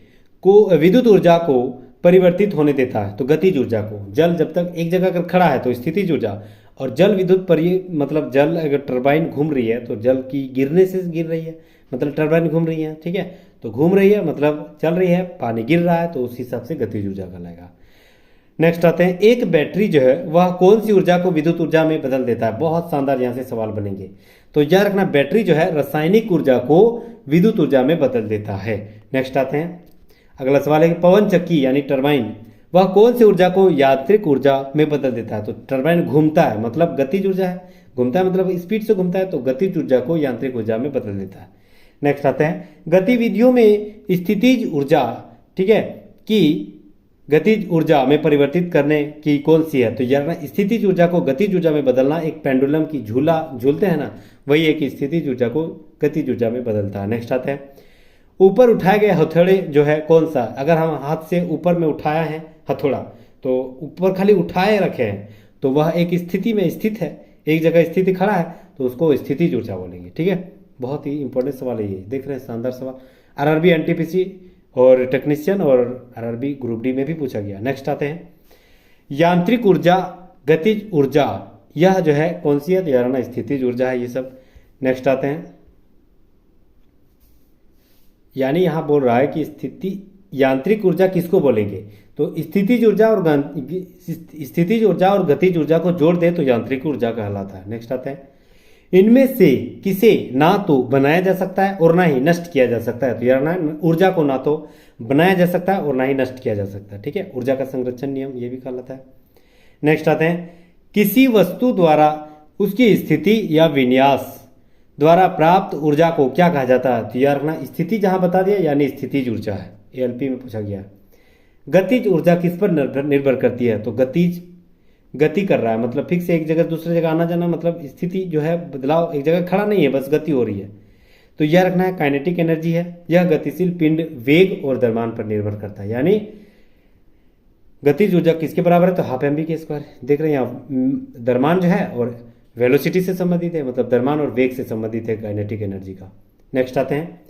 को विद्युत ऊर्जा को परिवर्तित होने देता है, तो गतिज ऊर्जा को। जल जब तक एक जगह अगर खड़ा है तो स्थितिज ऊर्जा, और जल विद्युत पर ये मतलब जल अगर टरबाइन घूम रही है तो जल की गिरने से गिर रही है, मतलब टरबाइन घूम रही है। ठीक है, तो घूम रही है मतलब चल रही है, पानी गिर रहा है, तो उस हिसाब से गतिज ऊर्जा कहलाएगा। नेक्स्ट आते हैं, एक बैटरी जो है वह कौन सी ऊर्जा को विद्युत ऊर्जा में बदल देता है। बहुत शानदार यहाँ से सवाल बनेंगे। तो याद रखना, बैटरी जो है रासायनिक ऊर्जा को विद्युत ऊर्जा में बदल देता है। नेक्स्ट आते हैं, अगला सवाल है कि पवन चक्की यानी टरबाइन वह कौन सी ऊर्जा को यांत्रिक ऊर्जा में बदल देता है। तो टरबाइन घूमता है मतलब गतिज ऊर्जा है, घूमता है मतलब स्पीड से घूमता है, तो गतिज ऊर्जा को यांत्रिक ऊर्जा में बदल देता है। नेक्स्ट आते हैं, गतिविधियों में स्थितिज ऊर्जा, ठीक है, कि गतिज ऊर्जा में परिवर्तित करने की कौन सी है। तो यार स्थितिज ऊर्जा को गतिज ऊर्जा में बदलना, एक पेंडुलम की झूला झूलते हैं ना, वही एक स्थितिज ऊर्जा को गतिज ऊर्जा में बदलता है। नेक्स्ट आते हैं, ऊपर उठाए गए हथौड़े जो है कौन सा। अगर हम हाथ से ऊपर में उठाया है हथौड़ा, तो ऊपर खाली उठाए रखे हैं, तो वह एक स्थिति में स्थित है, एक जगह स्थिति खड़ा है, तो उसको स्थितिज ऊर्जा बोलेंगे। ठीक है, बहुत ही इंपॉर्टेंट सवाल है ये, देख रहे हैं, शानदार सवाल। आरआरबी एनटीपीसी और टेक्नीशियन और आरआरबी ग्रुप डी में भी पूछा गया। नेक्स्ट आते हैं, यांत्रिक ऊर्जा, गतिज ऊर्जा, यह जो है कौन सी है। तो यार ना स्थितिज ऊर्जा है ये सब। नेक्स्ट आते हैं, यानी यहां बोल रहा है कि स्थिति यांत्रिक ऊर्जा किसको बोलेंगे। तो स्थितिज ऊर्जा और स्थितिज ऊर्जा और गतिज ऊर्जा को जोड़ दे तो यांत्रिक ऊर्जा कहलाता है। नेक्स्ट आता है, इनमें से किसे ना तो बनाया जा सकता है और ना ही नष्ट किया जा सकता है। तो यार ना ऊर्जा को ना तो बनाया जा सकता है और ना ही नष्ट किया जा सकता है। ठीक है, ऊर्जा का संरक्षण नियम ये भी कहलाता है। नेक्स्ट आते हैं, किसी वस्तु द्वारा उसकी स्थिति या विन्यास द्वारा प्राप्त ऊर्जा को क्या कहा जाता है। तो यार ना स्थिति जहां बता दिया यानी स्थितिज ऊर्जा है, एएलपी में पूछा गया। गतिज ऊर्जा किस पर निर्भर करती है। तो गतिज गति कर रहा है मतलब फिक्स एक जगह दूसरी जगह आना जाना, मतलब स्थिति जो है बदलाव, एक जगह खड़ा नहीं है, बस गति हो रही है। तो यह रखना है काइनेटिक एनर्जी है। यह गतिशील पिंड वेग और द्रव्यमान पर निर्भर करता है, यानी गतिज ऊर्जा किसके बराबर है। तो हाफ एम बी के स्क्वायर। देख रहे हैं यहाँ द्रव्यमान जो है और वेलोसिटी से संबंधित है, मतलब द्रव्यमान और वेग से संबंधित है काइनेटिक एनर्जी का। नेक्स्ट आते हैं,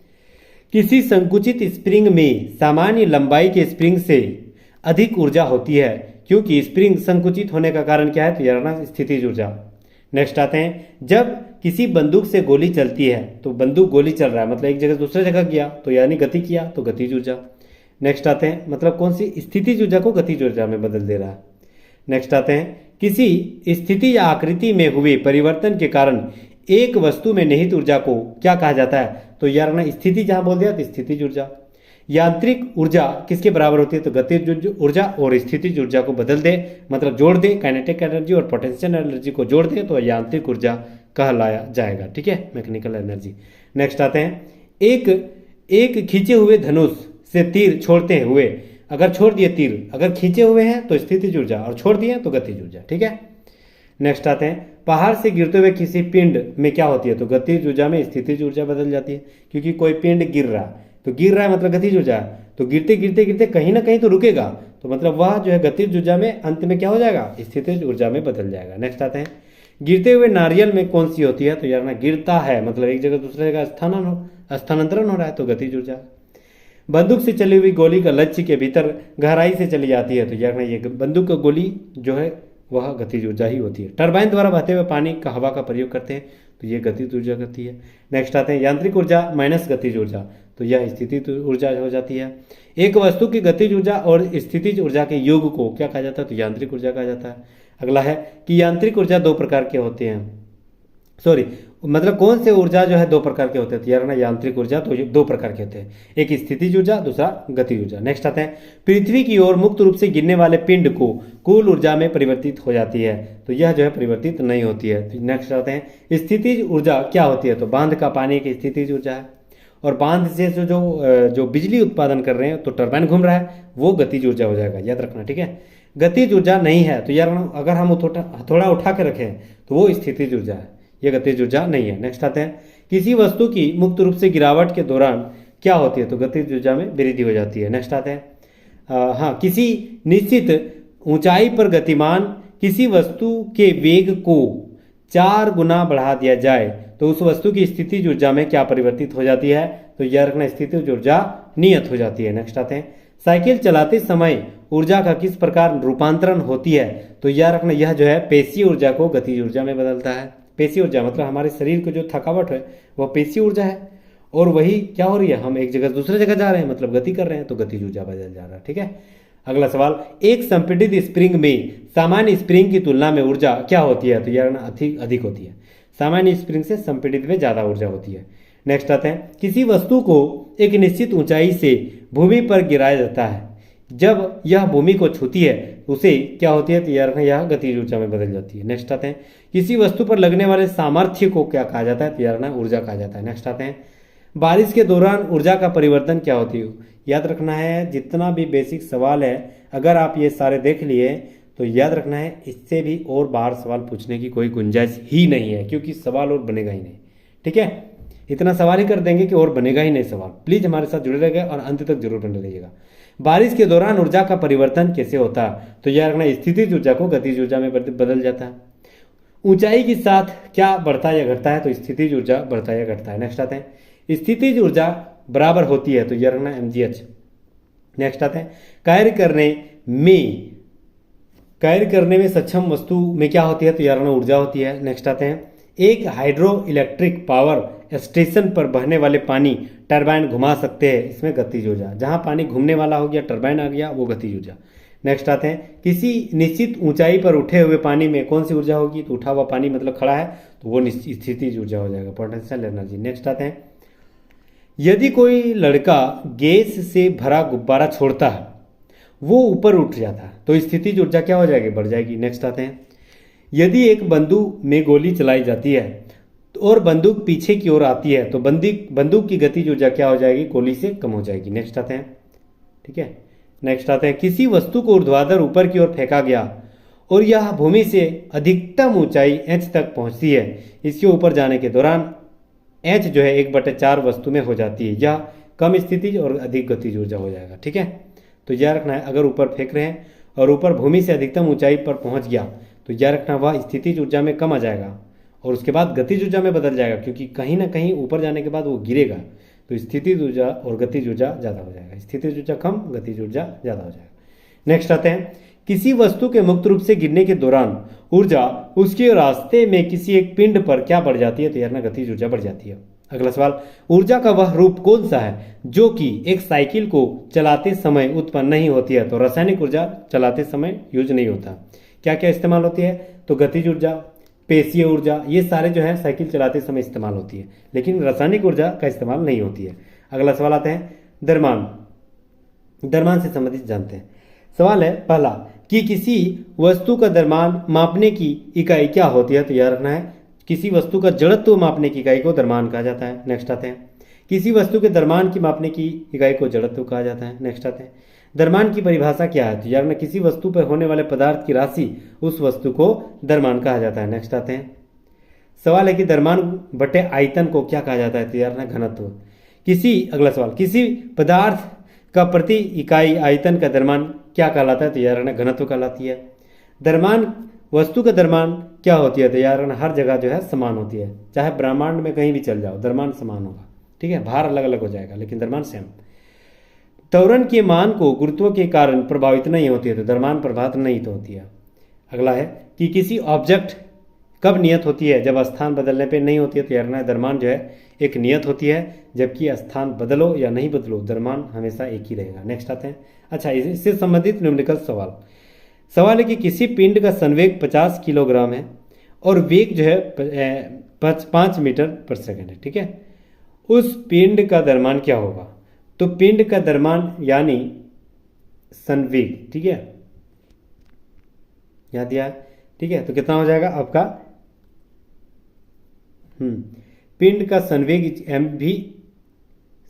किसी संकुचित स्प्रिंग में सामान्य लंबाई के स्प्रिंग से अधिक ऊर्जा होती है, क्योंकि स्प्रिंग संकुचित होने का कारण क्या है। तो यार ना स्थितिज ऊर्जा। नेक्स्ट आते हैं, जब किसी बंदूक से गोली चलती है, तो बंदूक गोली चल रहा है मतलब एक जगह दूसरे जगह गया, तो यानी गति किया, तो गतिज ऊर्जा। नेक्स्ट आते हैं, मतलब कौन सी स्थितिज ऊर्जा को गतिज ऊर्जा में बदल दे रहा है। नेक्स्ट आते हैं, किसी स्थिति या आकृति में हुए परिवर्तन के कारण एक वस्तु में निहित ऊर्जा को क्या कहा जाता है। तो यार ना स्थिति जहां बोल दिया तो स्थितिज ऊर्जा। यांत्रिक ऊर्जा किसके बराबर होती है। तो गतिज ऊर्जा और स्थितिज ऊर्जा को बदल दे, मतलब जोड़ दे, काइनेटिक एनर्जी और पोटेंशियल एनर्जी को जोड़ दे तो यांत्रिक ऊर्जा कहलाया जाएगा। ठीक है, मैकेनिकल एनर्जी। नेक्स्ट आते हैं, एक खींचे हुए धनुष से तीर छोड़ते हुए, अगर छोड़ दिए तीर, अगर खींचे हुए हैं तो स्थितिज ऊर्जा और छोड़ दिए तो गतिज ऊर्जा। ठीक है, नेक्स्ट आते हैं, पहाड़ से गिरते हुए किसी पिंड में क्या होती है। तो गतिज ऊर्जा में स्थितिज ऊर्जा बदल जाती है, क्योंकि कोई पिंड गिर रहा है, तो गिर रहा है मतलब गतिज ऊर्जा, तो गिरते गिरते गिरते कहीं ना कहीं तो रुकेगा, तो मतलब वह जो है गतिज ऊर्जा में अंत में क्या हो जाएगा, स्थितिज ऊर्जा में बदल जाएगा। नेक्स्ट आते हैं, गिरते हुए नारियल में कौन सी होती है। तो यार ना गिरता है मतलब एक जगह दूसरे जगह स्थानांतरण हो रहा है, तो गतिज ऊर्जा। बंदूक से चली हुई गोली का लक्ष्य के भीतर गहराई से चली जाती है, तो यार ना ये बंदूक का गोली जो है वह गतिज ऊर्जा ही होती है। टरबाइन द्वारा बहते हुए पानी का हवा का प्रयोग करते हैं, तो ये गतिज ऊर्जा करती है। नेक्स्ट आते हैं, यांत्रिक ऊर्जा माइनस गतिज ऊर्जा, तो यह स्थितिज ऊर्जा हो जाती है। एक वस्तु की गतिज ऊर्जा और स्थितिज ऊर्जा के योग को क्या कहा जाता है। तो यांत्रिक ऊर्जा कहा जाता है। अगला है कि यांत्रिक ऊर्जा दो प्रकार के होते हैं, मतलब कौन से ऊर्जा जो है दो प्रकार के होते हैं। तो यार ना यांत्रिक ऊर्जा तो दो प्रकार के होते हैं, एक स्थितिज ऊर्जा, दूसरा गतिज ऊर्जा। नेक्स्ट आते हैं, पृथ्वी की ओर मुक्त रूप से गिरने वाले पिंड को कुल ऊर्जा में परिवर्तित हो जाती है, तो यह जो है परिवर्तित नहीं होती है। तो नेक्स्ट आते हैं, स्थितिज ऊर्जा क्या होती है। तो बांध का पानी की स्थितिज ऊर्जा है, और बांध से जो बिजली उत्पादन कर रहे हैं, तो टरबाइन घूम रहा है, वो गतिज ऊर्जा हो जाएगा, याद रखना। ठीक है, गतिज ऊर्जा नहीं है, तो यार अगर हम हथौड़ा उठा के रखें तो वो स्थितिज ऊर्जा है, यह गतिज ऊर्जा नहीं है। नेक्स्ट आते हैं, किसी वस्तु की मुक्त रूप से गिरावट के दौरान क्या होती है। तो गतिज ऊर्जा में वृद्धि हो जाती है। नेक्स्ट आते हैं, हाँ, किसी निश्चित ऊंचाई पर गतिमान किसी वस्तु के वेग को 4 गुना बढ़ा दिया जाए तो उस वस्तु की स्थितिज ऊर्जा में क्या परिवर्तित हो जाती है? तो याद रखना स्थितिज ऊर्जा नियत हो जाती है। नेक्स्ट आते हैं, साइकिल चलाते समय ऊर्जा का किस प्रकार रूपांतरण होती है? तो याद रखना यह जो है पेशीय ऊर्जा को गतिज ऊर्जा में बदलता है। पेशीय ऊर्जा मतलब हमारे शरीर को जो थकावट है वह पेशीय ऊर्जा है, और वही क्या हो रही है, हम एक जगह से दूसरे जगह जा रहे हैं मतलब गति कर रहे हैं तो गतिज ऊर्जा बदल जा रहा है। ठीक है, अगला सवाल, एक संपीड़ित स्प्रिंग में सामान्य स्प्रिंग की तुलना में ऊर्जा क्या होती है? तो यार अधिक होती है। सामान्य स्प्रिंग से संपीड़ित में ज्यादा ऊर्जा होती है। नेक्स्ट आते हैं, किसी वस्तु को एक निश्चित ऊंचाई से भूमि पर गिराया जाता है, जब यह भूमि को छूती है उसे क्या होती है? तो यार यह गतिज ऊर्जा में बदल जाती है। नेक्स्ट आते हैं, किसी वस्तु पर लगने वाले सामर्थ्य को क्या कहा जाता है? तो यार ऊर्जा कहा जाता है। नेक्स्ट आते हैं, बारिश के दौरान ऊर्जा का परिवर्तन क्या होती है? याद रखना है जितना भी बेसिक सवाल है अगर आप ये सारे देख लिए तो याद रखना है इससे भी और बाहर सवाल पूछने की कोई गुंजाइश ही नहीं है, क्योंकि सवाल और बनेगा ही नहीं। ठीक है, इतना सवाल ही कर देंगे कि और बनेगा ही नहीं सवाल। प्लीज हमारे साथ जुड़े रहिएगा और अंत तक जरूर बने रहिएगा। बारिश के दौरान ऊर्जा का परिवर्तन कैसे होता है? तो याद रखना स्थितिज ऊर्जा को गतिज ऊर्जा में बदल जाता है। ऊंचाई के साथ क्या बढ़ता या घटता है? तो स्थितिज ऊर्जा बढ़ता या घटता है। नेक्स्ट आते हैं, स्थितिज ऊर्जा बराबर होती है तो यह रखना mgh। नेक्स्ट आते हैं, कार्य करने में सक्षम वस्तु में क्या होती है? तो यह रखना ऊर्जा होती है। नेक्स्ट आते हैं, एक हाइड्रो इलेक्ट्रिक पावर स्टेशन पर बहने वाले पानी टरबाइन घुमा सकते हैं, इसमें गतिज ऊर्जा। जहां पानी घूमने वाला हो गया, टरबाइन आ गया, वो गतिज ऊर्जा। नेक्स्ट आते हैं, किसी निश्चित ऊंचाई पर उठे हुए पानी में कौन सी ऊर्जा होगी? तो उठा हुआ पानी मतलब खड़ा है तो वो स्थितिज ऊर्जा हो जाएगा, पोटेंशियल एनर्जी। नेक्स्ट आते हैं, यदि कोई लड़का गैस से भरा गुब्बारा छोड़ता है वो ऊपर उठ जाता है तो स्थितिज ऊर्जा क्या हो जाएगी? बढ़ जाएगी। नेक्स्ट आते हैं, यदि एक बंदूक में गोली चलाई जाती है और बंदूक पीछे की ओर आती है तो बंदूक की गतिज ऊर्जा क्या हो जाएगी? गोली से कम हो जाएगी। नेक्स्ट आते हैं, ठीक है, नेक्स्ट आते हैं, किसी वस्तु को ऊर्ध्वाधर ऊपर की ओर फेंका गया और यह भूमि से अधिकतम ऊंचाई h तक पहुंचती है, इसके ऊपर जाने के दौरान h जो है 1/4 वस्तु में हो जाती है। यह कम स्थितिज और अधिक गतिज ऊर्जा हो जाएगा। ठीक है, तो यह रखना है अगर ऊपर फेंक रहे हैं और ऊपर भूमि से अधिकतम ऊंचाई पर पहुंच गया तो यह रखना वह स्थितिज ऊर्जा में कम आ जाएगा और उसके बाद गतिज ऊर्जा में बदल जाएगा, क्योंकि कहीं ना कहीं ऊपर जाने के बाद वो गिरेगा तो स्थितिज ऊर्जा और गतिज ऊर्जा ज़्यादा हो जाएगा। स्थितिज ऊर्जा कम, गतिज ऊर्जा ज़्यादा हो जाएगा। नेक्स्ट आते हैं, किसी वस्तु के मुक्त रूप से गिरने के दौरान ऊर्जा उसके रास्ते में किसी एक पिंड पर क्या बढ़ जाती है? तो यार ना गतिज ऊर्जा बढ़ जाती है। अगला सवाल, ऊर्जा का वह रूप कौन सा है जो कि एक साइकिल को चलाते समय उत्पन्न नहीं होती है? तो रासायनिक ऊर्जा चलाते समय यूज नहीं होता। क्या क्या इस्तेमाल होती है? तो गतिज ऊर्जा, पेशीय ऊर्जा, ये सारे जो है साइकिल चलाते समय इस्तेमाल होती है, लेकिन रासायनिक ऊर्जा का इस्तेमाल नहीं होती है। अगला सवाल आता है द्रव्यमान, द्रव्यमान से संबंधित जानते हैं। सवाल है पहला कि किसी वस्तु का द्रव्यमान मापने की इकाई क्या होती है? तो याद रखना है किसी वस्तु का जड़त्व मापने की इकाई को द्रव्यमान कहा जाता है। नेक्स्ट आते हैं, किसी वस्तु के द्रव्यमान की मापने की इकाई को जड़त्व कहा जाता है। नेक्स्ट आते हैं, द्रव्यमान की परिभाषा क्या है? तो यार में किसी वस्तु पर होने वाले पदार्थ की राशि उस वस्तु को द्रव्यमान कहा जाता है। नेक्स्ट आते हैं, सवाल है कि द्रव्यमान बटे आयतन को क्या कहा जाता है? तो यार ना घनत्व। अगला सवाल, किसी पदार्थ का प्रति इकाई आयतन का द्रव्यमान क्या कहलाता है? तो यार ना घनत्व कहलाती है। द्रव्यमान, वस्तु का द्रव्यमान क्या होती है? तो यार हर जगह जो है समान होती है, चाहे ब्रह्मांड में कहीं भी चल जाओ द्रव्यमान समान होगा। ठीक है, भार अलग अलग हो जाएगा लेकिन द्रव्यमान सेम। त्वरण के मान को गुरुत्व के कारण प्रभावित नहीं होती है, तो द्रव्यमान प्रभावित नहीं तो होती है। अगला है कि किसी ऑब्जेक्ट कब नियत होती है? जब स्थान बदलने पे नहीं होती है। तो यार द्रव्यमान जो है एक नियत होती है, जबकि स्थान बदलो या नहीं बदलो द्रव्यमान हमेशा एक ही रहेगा। नेक्स्ट आते हैं, अच्छा इससे संबंधित निम्नलिखित सवाल है कि किसी पिंड का संवेग 50 किलोग्राम है और वेग जो है 5 मीटर पर सेकंड है। ठीक है, उस पिंड का द्रव्यमान क्या होगा? तो पिंड का द्रव्यमान यानी संवेग, ठीक है, याद दिया। ठीक है, तो कितना हो जाएगा आपका? पिंड का संवेग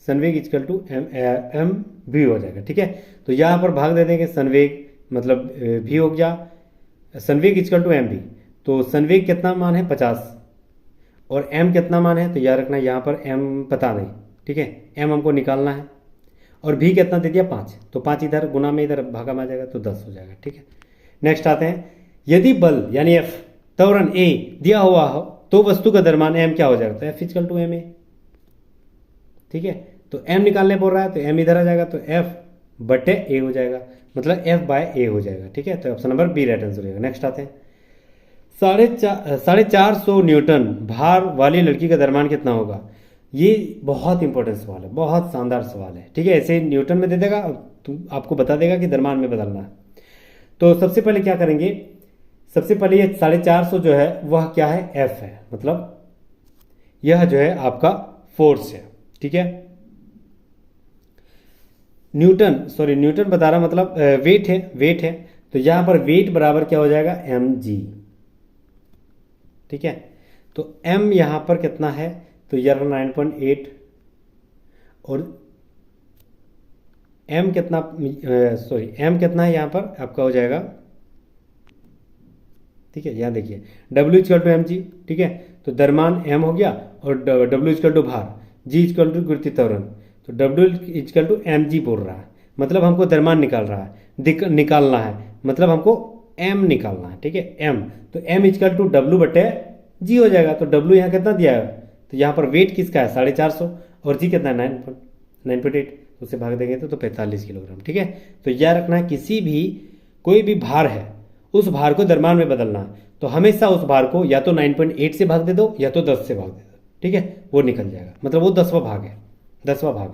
संवेग इक्वल टू एम वी हो जाएगा। ठीक है, तो यहां पर भाग दे देंगे, संवेग मतलब भी हो गया, संवेग इक्वल टू एम वी। तो संवेग कितना मान है? 50 और एम कितना मान है? तो याद रखना यहाँ पर एम पता नहीं। ठीक है, एम हमको निकालना है और भी कितना दे दिया? 5, तो 5 इधर गुना में इधर भागा में आ जाएगा तो 10 हो जाएगा। ठीक है, नेक्स्ट आते हैं यदि बल यानी एफ त्वरण ए दिया हुआ हो तो वस्तु का द्रव्यमान एम क्या हो जाएगा, तो F equal to M A. ठीक है, तो एम निकालने बोल रहा है तो एम इधर आ जाएगा तो एफ बटे ए हो जाएगा, मतलब एफ बाय ए हो जाएगा। ठीक है, तो option number B right answer हो जाएगा। नेक्स्ट आते हैं, 450 न्यूटन भार वाली लड़की का द्रव्यमान कितना होगा। ये बहुत इंपॉर्टेंट सवाल है, बहुत शानदार सवाल है। ठीक है, ऐसे न्यूटन में दे देगा तो आपको बता देगा कि द्रव्यमान में बदलना है। तो सबसे पहले क्या करेंगे, सबसे पहले ये 450 जो है वह क्या है, एफ है, मतलब यह जो है आपका फोर्स है। ठीक है, न्यूटन बता रहा, मतलब वेट है तो यहां पर वेट बराबर क्या हो जाएगा, एम जी। ठीक है, तो m यहां पर कितना है, तो यार 9.8 और m कितना m कितना है यहां पर आपका हो जाएगा। ठीक है, यहां देखिए w equal to M G. ठीक है, तो द्रव्यमान m हो गया और w इक्वल टू भार, g इक्वल टू गुरुत्वीय त्वरण, तो w equal to M G बोल रहा है, मतलब हमको द्रव्यमान निकाल रहा है, निकालना है, मतलब हमको m निकालना है। ठीक है, m तो m इक्वल टू w बटे g हो जाएगा। तो w यहाँ कितना दिया है, तो यहाँ पर वेट किसका है 450 और g कितना है 9.8, तो उसे भाग देंगे तो 45 किलोग्राम। ठीक है, तो यह रखना है किसी भी कोई भी भार है उस भार को द्रव्यमान में बदलना है, तो हमेशा उस भार को या तो 9.8 से भाग दे दो या तो 10 से भाग दे दो। ठीक है, वो निकल जाएगा, मतलब वो 10वां भाग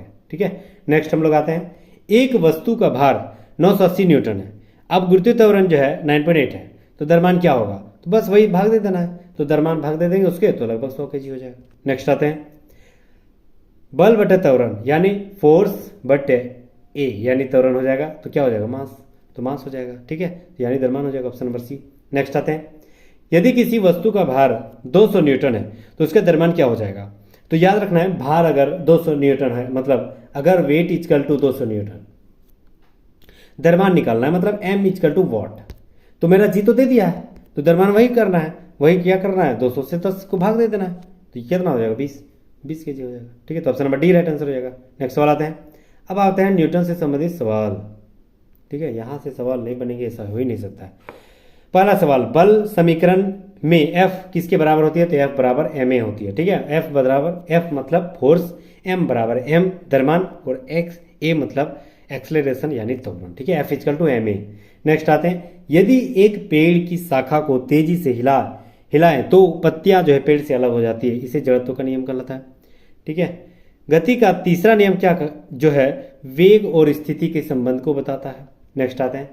है। ठीक है, नेक्स्ट हम लोग आते हैं, एक वस्तु का भार 980 न्यूटन है, अब गुरुत्वीय त्वरण जो है 9.8 है, तो द्रव्यमान क्या होगा, तो बस वही भाग दे देना है, तो द्रव्यमान भाग दे देंगे उसके, तो लगभग 100 kg हो जाएगा। नेक्स्ट आते हैं, बल बटे त्वरण यानी फोर्स बटे ए यानी त्वरण हो जाएगा, तो क्या हो जाएगा मास, तो मास हो जाएगा। ठीक है, यानी द्रव्यमान हो जाएगा, ऑप्शन नंबर सी। नेक्स्ट आते हैं, यदि किसी वस्तु का भार 200 न्यूटन है तो उसका द्रव्यमान क्या हो जाएगा, तो याद रखना है भार अगर 200 न्यूटन है, मतलब अगर वेट इक्वल टू 200 न्यूटन, द्रव्यमान निकालना है, मतलब m इक्वल टू वॉट, तो मेरा जी तो दे दिया है, तो द्रव्यमान वही करना है, वही क्या करना है 200 से 10 को भाग दे देना है, तो ये कितना हो जाएगा 20 kg हो जाएगा। ठीक है, तो option number D right answer हो जाएगा। नेक्स्ट सवाल आते हैं, अब आते हैं न्यूटन से संबंधित सवाल। ठीक है, यहां से सवाल नहीं बनेंगे, ऐसा हो ही नहीं सकता है। पहला सवाल, बल समीकरण में F किसके बराबर होती है, तो F बराबर ma होती है। ठीक है, F बराबर F मतलब फोर्स, m बराबर m द्रव्यमान और a मतलब एक्सेलरेशन यानी त्वरण। ठीक है, F equal to ma। Next आते हैं, यदि एक पेड़ की शाखा को तेजी से हिलाएं तो पत्तियां जो है पेड़ से अलग हो जाती है, इसे जड़त्व का नियम कहलाता है। ठीक है, गति का तीसरा नियम क्या जो है वेग और स्थिति के संबंध को बताता है। नेक्स्ट आते हैं,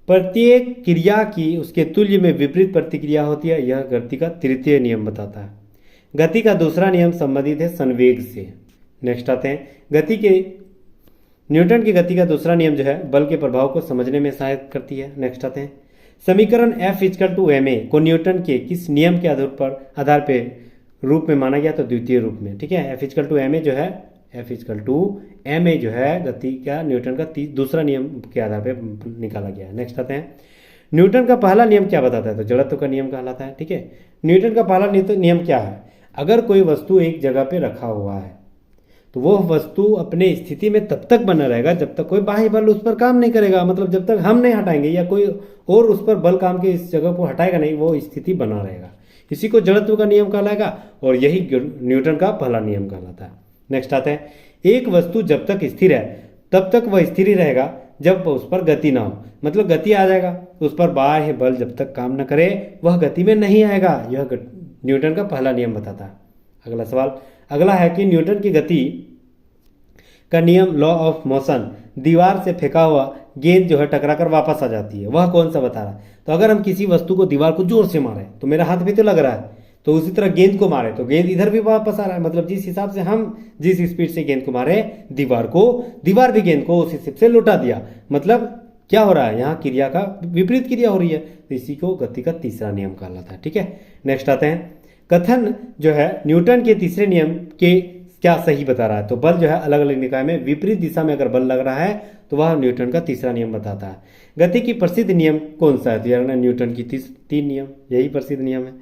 प्रत्येक क्रिया की उसके तुल्य में विपरीत प्रतिक्रिया होती है, यह गति का तृतीय नियम बताता है। गति का दूसरा नियम संबंधित है संवेग से। नेक्स्ट आते हैं, न्यूटन की गति का दूसरा नियम जो है बल के प्रभाव को समझने में सहायता करती है। नेक्स्ट आते हैं, समीकरण F इक्वल टू ma को न्यूटन के किस नियम के आधार पे रूप में माना गया, तो द्वितीय रूप में। ठीक है, F इक्वल टू ma जो है F इक्वल टू ma जो है गति का न्यूटन का दूसरा नियम के आधार पे निकाला गया है। नेक्स्ट आते हैं, न्यूटन का पहला नियम क्या बताता है, तो जड़त्व का नियम कहलाता है। ठीक है, न्यूटन का पहला नियम क्या है, अगर कोई वस्तु एक जगह पे रखा हुआ है तो वह वस्तु अपने स्थिति में तब तक बना रहेगा जब तक कोई बाह्य बल उस पर काम नहीं करेगा, मतलब जब तक हम नहीं हटाएंगे या कोई और उस पर बल काम के इस जगह को हटाएगा नहीं, वो स्थिति बना रहेगा। इसी को जड़त्व का नियम कहलाएगा और यही न्यूटन का पहला नियम कहलाता है। नेक्स्ट आता है, एक वस्तु जब तक स्थिर है तब तक वह स्थिर ही रहेगा जब उस पर गति ना हो, मतलब गति आ जाएगा उस पर बाह्य बल जब तक काम न करे वह गति में नहीं आएगा, यह न्यूटन का पहला नियम बताता है। अगला सवाल, अगला है कि न्यूटन की गति का नियम लॉ ऑफ मोशन, दीवार से फेंका हुआ गेंद जो है टकराकर वापस आ जाती है, वह कौन सा बता रहा है, तो अगर हम किसी वस्तु को दीवार को जोर से मारे तो मेरा हाथ भी तो लग रहा है, तो उसी तरह गेंद को मारे तो गेंद इधर भी वापस आ रहा है, मतलब जिस हिसाब से हम जिस स्पीड से गेंद को मारे दीवार भी गेंद को उस हिसाब से लौटा दिया, मतलब क्या हो रहा है यहाँ क्रिया का विपरीत क्रिया हो रही है, तो इसी को गति का तीसरा नियम कहलाता है। ठीक है, नेक्स्ट आते हैं, कथन जो है न्यूटन के तीसरे नियम के क्या सही बता रहा है, तो बल जो है अलग अलग निकाय में विपरीत दिशा में अगर बल लग रहा है तो वह न्यूटन का तीसरा नियम बताता है। गति की प्रसिद्ध नियम कौन सा है, तो यार न्यूटन की 3 नियम यही प्रसिद्ध नियम है।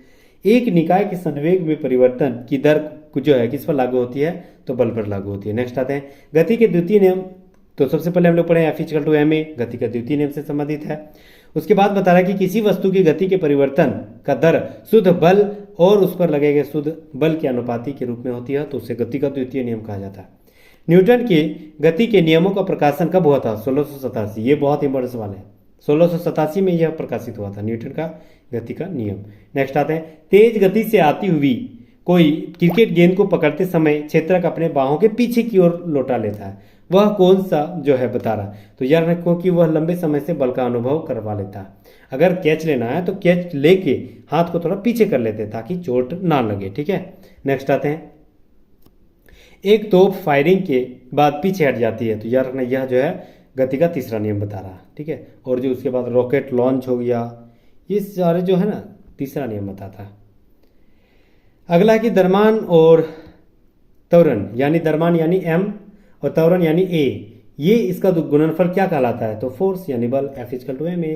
एक निकाय के संवेग में परिवर्तन की दर जो है किस पर लागू होती है, तो बल पर लागू होती है। नेक्स्ट आते हैं, गति के द्वितीय नियम, तो सबसे पहले हम लोग पढ़े F इक्वल टू ma, गति का द्वितीय नियम से संबंधित है। उसके बाद बता रहा है कि किसी वस्तु की गति के परिवर्तन का दर शुद्ध बल और उस पर लगे गए शुद्ध बल के अनुपाती के रूप में होती है, तो उसे गति का द्वितीय नियम कहा जाता है। न्यूटन के गति के नियमों का प्रकाशन कब हुआ था? 1687। ये बहुत इंपॉर्टेंट सवाल है। 1687 में यह प्रकाशित हुआ था, न्यूटन का गति का नियम। नेक्स्ट आते हैं, तेज गति से आती हुई कोई क्रिकेट गेंद को पकड़ते समय क्षेत्रक अपने बाहों के पीछे की ओर लौटा लेता है, वह कौन सा जो है बता रहा। तो याद रखो कि वह लंबे समय से बल का अनुभव करवा लेता है। अगर कैच लेना है तो कैच लेके हाथ को थोड़ा पीछे कर लेते हैं ताकि चोट ना लगे। ठीक है, नेक्स्ट आते हैं, एक तोप फायरिंग के बाद पीछे हट जाती है, तो याद रखना यह जो है गति का तीसरा नियम बता रहा है। ठीक है, और जो उसके बाद रॉकेट लॉन्च हो गया, ये सारे जो है ना तीसरा नियम बताता है। अगला है कि द्रव्यमान और त्वरण, यानी द्रव्यमान यानी m और त्वरण यानी a, ये इसका गुणनफल क्या कहलाता है? तो फोर्स यानी बल, F=ma,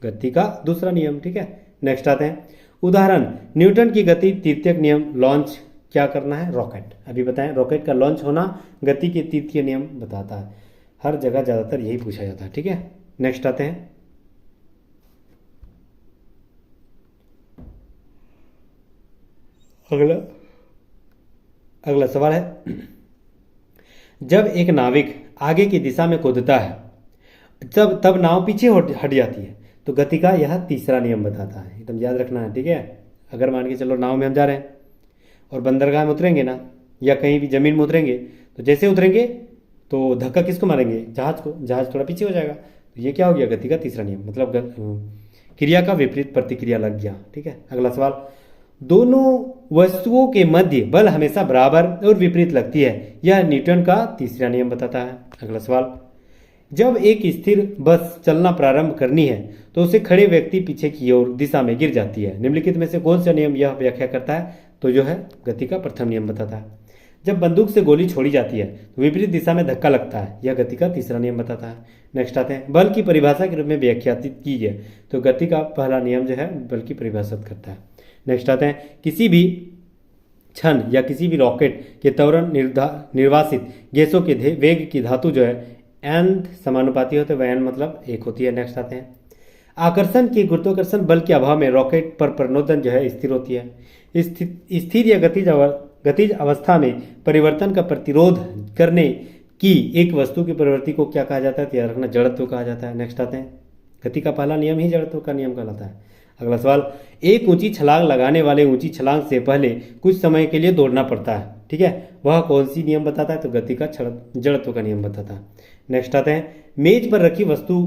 गति का दूसरा नियम। ठीक है, नेक्स्ट आते हैं, उदाहरण, न्यूटन की गति तृतीयक नियम, लॉन्च क्या करना है? रॉकेट। अभी बताएं, रॉकेट का लॉन्च होना गति के तृतीय नियम बताता है। हर जगह ज़्यादातर यही पूछा जाता है। ठीक है, नेक्स्ट आते हैं, अगला सवाल है, जब एक नाविक आगे की दिशा में कूदता है तब नाव पीछे हट जाती है, तो गति का यह तीसरा नियम बताता है। एकदम याद रखना है। ठीक है, अगर मान के चलो नाव में हम जा रहे हैं और बंदरगाह में उतरेंगे ना, या कहीं भी जमीन में उतरेंगे, तो जैसे उतरेंगे तो धक्का किसको मारेंगे? जहाज को। जहाज थोड़ा पीछे हो जाएगा, तो ये क्या हो गया? गति का तीसरा नियम, मतलब क्रिया का विपरीत प्रतिक्रिया लग गया। ठीक है, अगला सवाल, दोनों वस्तुओं के मध्य बल हमेशा बराबर और विपरीत लगती है, यह न्यूटन का तीसरा नियम बताता है। अगला सवाल, जब एक स्थिर बस चलना प्रारंभ करनी है तो उसे खड़े व्यक्ति पीछे की ओर दिशा में गिर जाती है, निम्नलिखित में से कौन सा नियम यह व्याख्या करता है? तो जो है गति का प्रथम नियम बताता है। जब बंदूक से गोली छोड़ी जाती है तो विपरीत दिशा में धक्का लगता है, यह गति का तीसरा नियम बताता है। नेक्स्ट आते हैं, बल की परिभाषा के रूप में व्याख्यात कीजिए, तो गति का पहला नियम जो है बल की परिभाषित करता है। नेक्स्ट आते हैं, किसी भी क्षण या किसी भी रॉकेट के त्वरण निर्वासित गैसों के वेग की धातु जो है n समानुपाती होते हैं, n मतलब 1 होती है। नेक्स्ट आते हैं, आकर्षण की गुरुत्वाकर्षण बल के अभाव में रॉकेट पर प्रणोदन जो है स्थिर होती है। स्थिर या गतिज अवस्था में परिवर्तन का प्रतिरोध करने की एक वस्तु की प्रवृत्ति को क्या कहा जाता है? तो याद रखना जड़त्व कहा जाता है। नेक्स्ट आते हैं, गति का पहला नियम ही जड़त्व का नियम कहलाता है। अगला सवाल, एक ऊंची छलांग लगाने वाले ऊंची छलांग से पहले कुछ समय के लिए दौड़ना पड़ता है, ठीक है, वह कौन सी नियम बताता है? तो गति का जड़त्व का नियम बताता है। नेक्स्ट आते हैं, मेज पर रखी वस्तु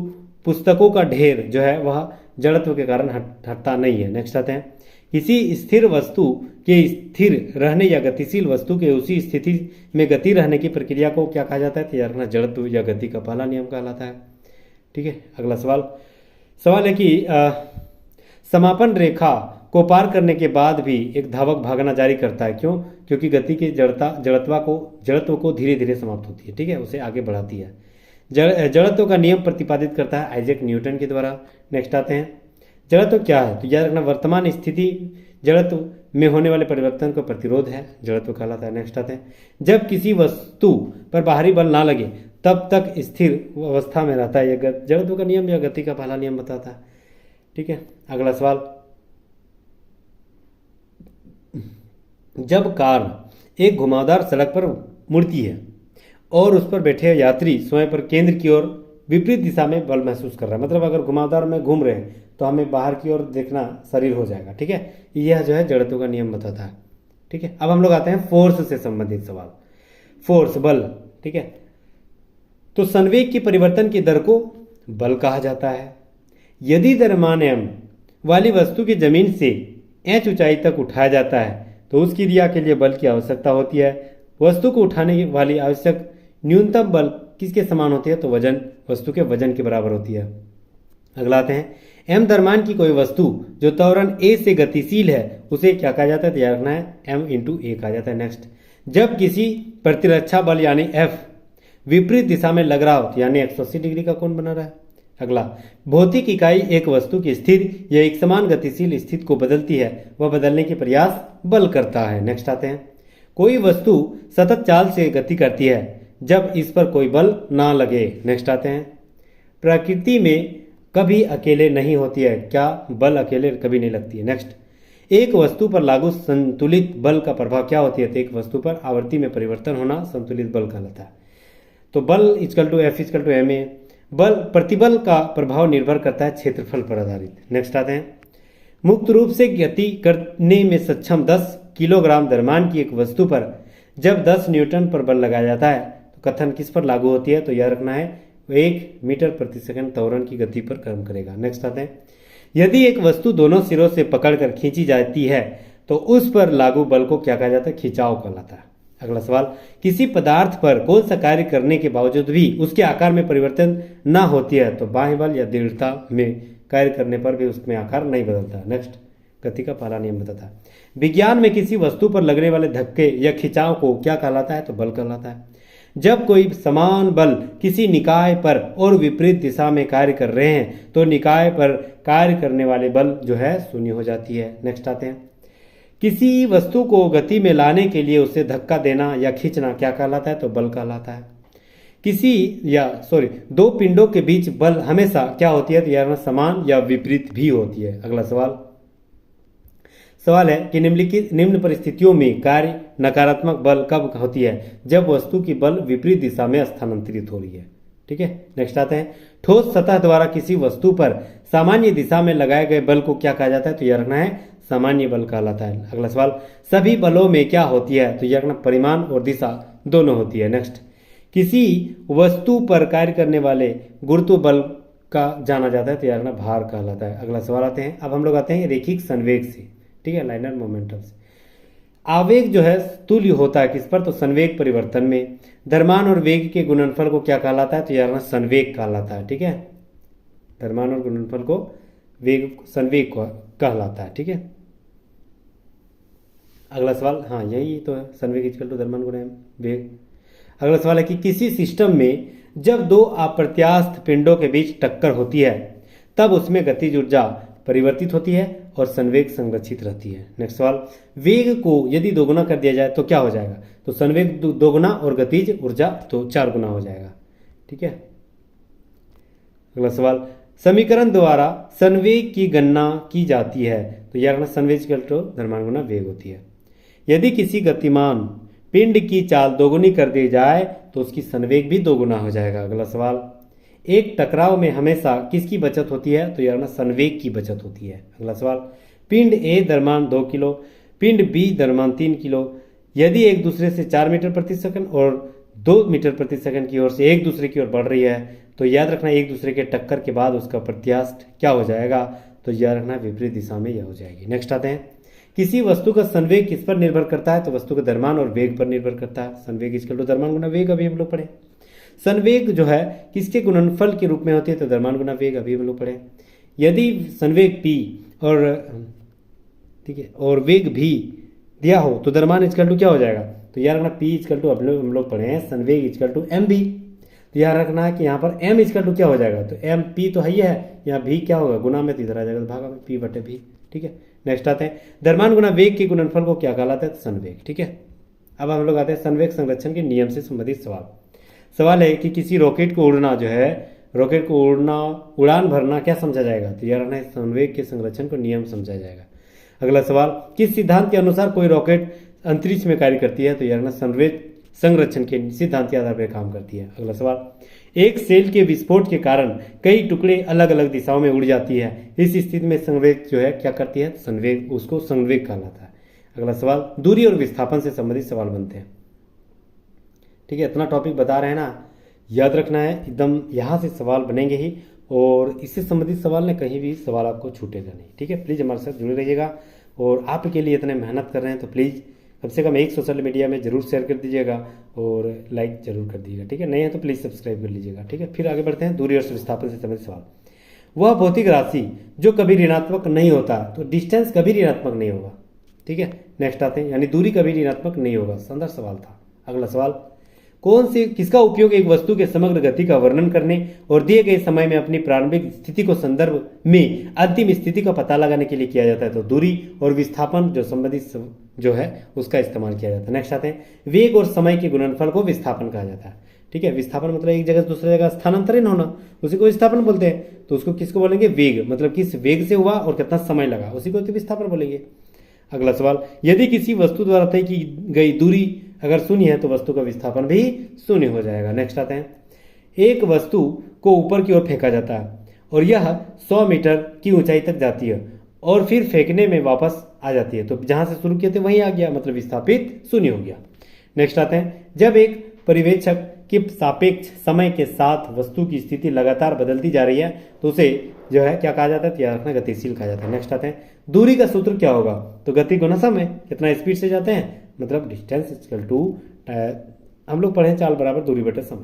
पुस्तकों का ढेर जो है वह जड़त्व के कारण हटता नहीं है। नेक्स्ट आते हैं, किसी स्थिर वस्तु के स्थिर रहने या गतिशील वस्तु के उसी स्थिति में गति रहने की प्रक्रिया को क्या कहा जाता है? तो याद रखना जड़त्व या गति का पहला नियम कहलाता है। ठीक है, अगला सवाल है कि समापन रेखा को पार करने के बाद भी एक धावक भागना जारी करता है, क्यों? क्योंकि गति की जड़त्व को धीरे धीरे समाप्त होती है, ठीक है, उसे आगे बढ़ाती है। जड़त्व का नियम प्रतिपादित करता है आइजैक न्यूटन के द्वारा। नेक्स्ट आते हैं, जड़त्व क्या है? तो याद रखना वर्तमान स्थिति जड़त्व में होने वाले परिवर्तन का प्रतिरोध है, जड़त्व कहलाता है। नेक्स्ट आते हैं, जब किसी वस्तु पर बाहरी बल ना लगे तब तक स्थिर अवस्था में रहता है, यह जड़त्व का नियम या गति का पहला नियम बताता है। ठीक है, अगला सवाल, जब कार एक घुमावदार सड़क पर मुड़ती है और उस पर बैठे यात्री स्वयं पर केंद्र की ओर विपरीत दिशा में बल महसूस कर रहा है, मतलब अगर घुमावदार में घूम रहे हैं तो हमें बाहर की ओर देखना शरीर हो जाएगा। ठीक है, यह जो है जड़त्व का नियम बताता है। ठीक है, अब हम लोग आते हैं फोर्स से संबंधित सवाल। फोर्स, बल। ठीक है, तो संवेग की परिवर्तन की दर को बल कहा जाता है। यदि द्रव्यमान m वाली वस्तु की जमीन से h ऊंचाई तक उठाया जाता है तो उस क्रिया के लिए बल की आवश्यकता होती है। वस्तु को उठाने वाली आवश्यक न्यूनतम बल किसके समान होती है? तो वजन, वस्तु के वजन के बराबर होती है। अगला आते हैं, m द्रव्यमान की कोई वस्तु जो त्वरण a से गतिशील है उसे क्या कहा जाता है? तो याद रखना है m × a कहा जाता है। नेक्स्ट, जब किसी प्रतिरक्षा बल यानी F विपरीत दिशा में लग रहा हो तो यानी 180 डिग्री का कोण बना रहा है। अगला, भौतिक इकाई एक वस्तु की स्थिर या एक समान गतिशील स्थिति को बदलती है, वह बदलने के प्रयास बल करता है। नेक्स्ट आते हैं, कोई वस्तु सतत चाल से गति करती है जब इस पर कोई बल ना लगे। नेक्स्ट आते हैं, प्रकृति में कभी अकेले नहीं होती है। क्या बल अकेले कभी नहीं लगती है। नेक्स्ट, एक वस्तु पर लागू संतुलित बल का प्रभाव क्या होती है। तो एक वस्तु पर आवर्ती में परिवर्तन होना संतुलित बल कहलाता है। तो बल equal to F equal to M A. बल प्रतिबल का प्रभाव निर्भर करता है क्षेत्रफल पर आधारित। नेक्स्ट आते हैं, मुक्त रूप से गति करने में सक्षम 10 किलोग्राम द्रव्यमान की एक वस्तु पर जब 10 न्यूटन पर बल लगाया जाता है तो कथन किस पर लागू होती है। तो याद रखना है 1 मीटर प्रति सेकंड त्वरण की गति पर काम करेगा। नेक्स्ट आते हैं, यदि एक वस्तु दोनों सिरों से पकड़कर खींची जाती है तो उस पर लागू बल को क्या कहा जाता है। खिंचाव कहलाता है। अगला सवाल, किसी पदार्थ पर कौन सा कार्य करने के बावजूद भी उसके आकार में परिवर्तन ना होती है। तो बाह्य बल या दृढ़ता में कार्य करने पर भी उसमें आकार नहीं बदलता। नेक्स्ट, गति का पहला नियम बताता है। विज्ञान में किसी वस्तु पर लगने वाले धक्के या खिंचाव को क्या कहलाता है। तो बल कहलाता है। जब कोई समान बल किसी निकाय पर और विपरीत दिशा में कार्य कर रहे हैं तो निकाय पर कार्य करने वाले बल जो है शून्य हो जाती है। नेक्स्ट आते हैं, किसी वस्तु को गति में लाने के लिए उसे धक्का देना या खींचना क्या कहलाता है। तो बल कहलाता है। दो पिंडों के बीच बल हमेशा क्या होती है। तो यार समान या विपरीत भी होती है। अगला सवाल है कि निम्न परिस्थितियों में कार्य नकारात्मक बल कब होती है। जब वस्तु की बल विपरीत दिशा में स्थानांतरित हो रही है। ठीक है। नेक्स्ट आते हैं, ठोस सतह द्वारा किसी वस्तु पर सामान्य दिशा में लगाए गए बल को क्या कहा जाता है। तो यह रखना है सामान्य बल कहलाता है। अगला सवाल, सभी बलों में क्या होती है। तो यह रखना परिमाण और दिशा दोनों होती है। नेक्स्ट, किसी वस्तु पर कार्य करने वाले गुरुत्व बल का जाना जाता है। तो यह रखना भार कहलाता है। अगला सवाल आते हैं, अब हम लोग आते हैं रैखिक संवेग से। ठीक है, लाइनर मोमेंटम से। आवेग जो है तुल्य होता है किस पर। तो संवेग परिवर्तन में। द्रव्यमान और वेग के गुणनफल को क्या कहलाता है। तो यह संवेग कहलाता है। ठीक है, द्रव्यमान और गुणनफल को संवेग कहलाता है। ठीक है, अगला सवाल, हाँ यही तो है, संवेग इक्वल टू द्रव्यमान गुणा वेग। अगला सवाल है कि किसी सिस्टम में जब दो अप्रत्यास्थ पिंडों के बीच टक्कर होती है तब उसमें गतिज ऊर्जा परिवर्तित होती है और संवेग संरक्षित रहती है। नेक्स्ट सवाल, वेग को यदि दोगुना कर दिया जाए तो क्या हो जाएगा। तो संवेग दोगुना और गतिज ऊर्जा तो 4 गुना हो जाएगा। ठीक है, अगला सवाल, समीकरण द्वारा संवेग की गणना की जाती है। तो यह संवेग इक्वल टू द्रव्यमान गुना वेग होती है। यदि किसी गतिमान पिंड की चाल दोगुनी कर दी जाए तो उसकी संवेग भी दोगुना हो जाएगा। अगला सवाल, एक टकराव में हमेशा किसकी बचत होती है। तो यह संवेग की बचत होती है। अगला सवाल, पिंड ए द्रव्यमान 2 किलो, पिंड बी द्रव्यमान 3 किलो, यदि एक दूसरे से 4 मीटर प्रति सेकंड और 2 मीटर प्रति सेकंड की ओर से एक दूसरे की ओर बढ़ रही है तो याद रखना एक दूसरे के टक्कर के बाद उसका प्रत्यास्थ क्या हो जाएगा। तो याद रखना विपरीत दिशा में यह हो जाएगी। नेक्स्ट आते हैं, किसी वस्तु का संवेग किस पर निर्भर करता है। तो वस्तु का द्रव्यमान और वेग पर निर्भर करता है। संवेग इक्वल टू द्रव्यमान गुना वेग, अभी हम लोग पढ़े। संवेग जो है किसके गुणनफल के रूप में होती है। तो द्रव्यमान गुना वेग, अभी हम लोग पढ़े। यदि संवेग p और ठीक है और वेग भी दिया हो तो द्रव्यमान इक्वल टू क्या हो जाएगा। तो याद रखना p इक्वल टू हम लोग पढ़े हैं संवेग इक्वल टू एम बी। तो याद रखना है कि यहाँ पर m इक्वल टू क्या हो जाएगा। तो एम p तो है ही है, यहाँ v क्या होगा गुना में तो इधर आ जाएगा तो भागा में p बटे v। ठीक है, नेक्स्ट आते हैं, द्रव्यमान गुना वेग के गुणनफल को क्या कहलाता है। तो संवेग। ठीक है, अब हम लोग आते हैं संवेग संरक्षण के नियम से संबंधित सवाल है कि किसी रॉकेट को उड़ना जो है उड़ान भरना क्या समझा जाएगा। तो यह रहना संवेग के संरक्षण को नियम समझा जाएगा। अगला सवाल, किस सिद्धांत के अनुसार कोई रॉकेट अंतरिक्ष में कार्य करती है। तो यह रहना संवेग संरक्षण के सिद्धांत के आधार पर काम करती है। अगला सवाल, एक सेल के विस्फोट के कारण कई टुकड़े अलग अलग दिशाओं में उड़ जाती है। इस स्थिति में संवेग जो है क्या करती है। संवेग, उसको संवेग कहलाता है। अगला सवाल, दूरी और विस्थापन से संबंधित सवाल बनते हैं। ठीक है, इतना टॉपिक बता रहे हैं ना, याद रखना है एकदम, यहाँ से सवाल बनेंगे ही और इससे संबंधित सवाल ने कहीं भी सवाल आपको छूटेगा नहीं। ठीक है, प्लीज़ हमारे साथ जुड़े रहिएगा और आपके लिए इतने मेहनत कर रहे हैं तो प्लीज़ कम से कम एक सोशल मीडिया में जरूर शेयर कर दीजिएगा और लाइक जरूर कर दीजिएगा। ठीक है, नहीं है तो प्लीज़ सब्सक्राइब कर लीजिएगा। ठीक है, फिर आगे बढ़ते हैं। दूरी और विस्थापन से संबंधित सवाल, वह भौतिक राशि जो कभी ऋणात्मक नहीं होता। तो डिस्टेंस कभी ऋणात्मक नहीं होगा। ठीक है, नेक्स्ट आते हैं, यानी दूरी कभी ऋणात्मक नहीं होगा। संदर्भ सवाल था। अगला सवाल, किसका उपयोग एक वस्तु के समग्र गति का वर्णन करने और दिए गए समय में अपनी प्रारंभिक स्थिति को संदर्भ में अंतिम स्थिति का पता लगाने के लिए किया जाता है। तो दूरी और विस्थापन जो संबंधित जो है उसका इस्तेमाल किया जाता है। नेक्स्ट आते हैं, वेग और समय के गुणनफल को विस्थापन कहा जाता है। ठीक है। विस्थापन मतलब एक जगह से दूसरी जगह स्थानांतरण होना, उसी को विस्थापन बोलते हैं। तो उसको किसको बोलेंगे? वेग, मतलब किस वेग से हुआ और कितना समय लगा, उसी को तो विस्थापन बोलेंगे। अगला सवाल, यदि किसी वस्तु द्वारा तय की गई दूरी अगर शून्य है तो वस्तु का विस्थापन भी शून्य हो जाएगा। नेक्स्ट आते हैं, एक वस्तु को ऊपर की ओर फेंका जाता है और यह 100 मीटर की ऊंचाई तक जाती है और फिर फेंकने में वापस आ जाती है, तो जहां से शुरू किए थे वहीं आ गया, मतलब विस्थापित शून्य हो गया। नेक्स्ट आते हैं, जब एक पर्यवेक्षक के सापेक्ष समय के साथ वस्तु की स्थिति लगातार बदलती जा रही है तो उसे जो है क्या कहा जाता है? याद रखना, गतिशील कहा जाता है। नेक्स्ट आते हैं, दूरी का सूत्र क्या होगा? तो गति गुना समय, कितना स्पीड से जाते हैं, मतलब डिस्टेंस इक्वल टू, हम लोग पढ़े चाल बराबर दूरी बटे समय,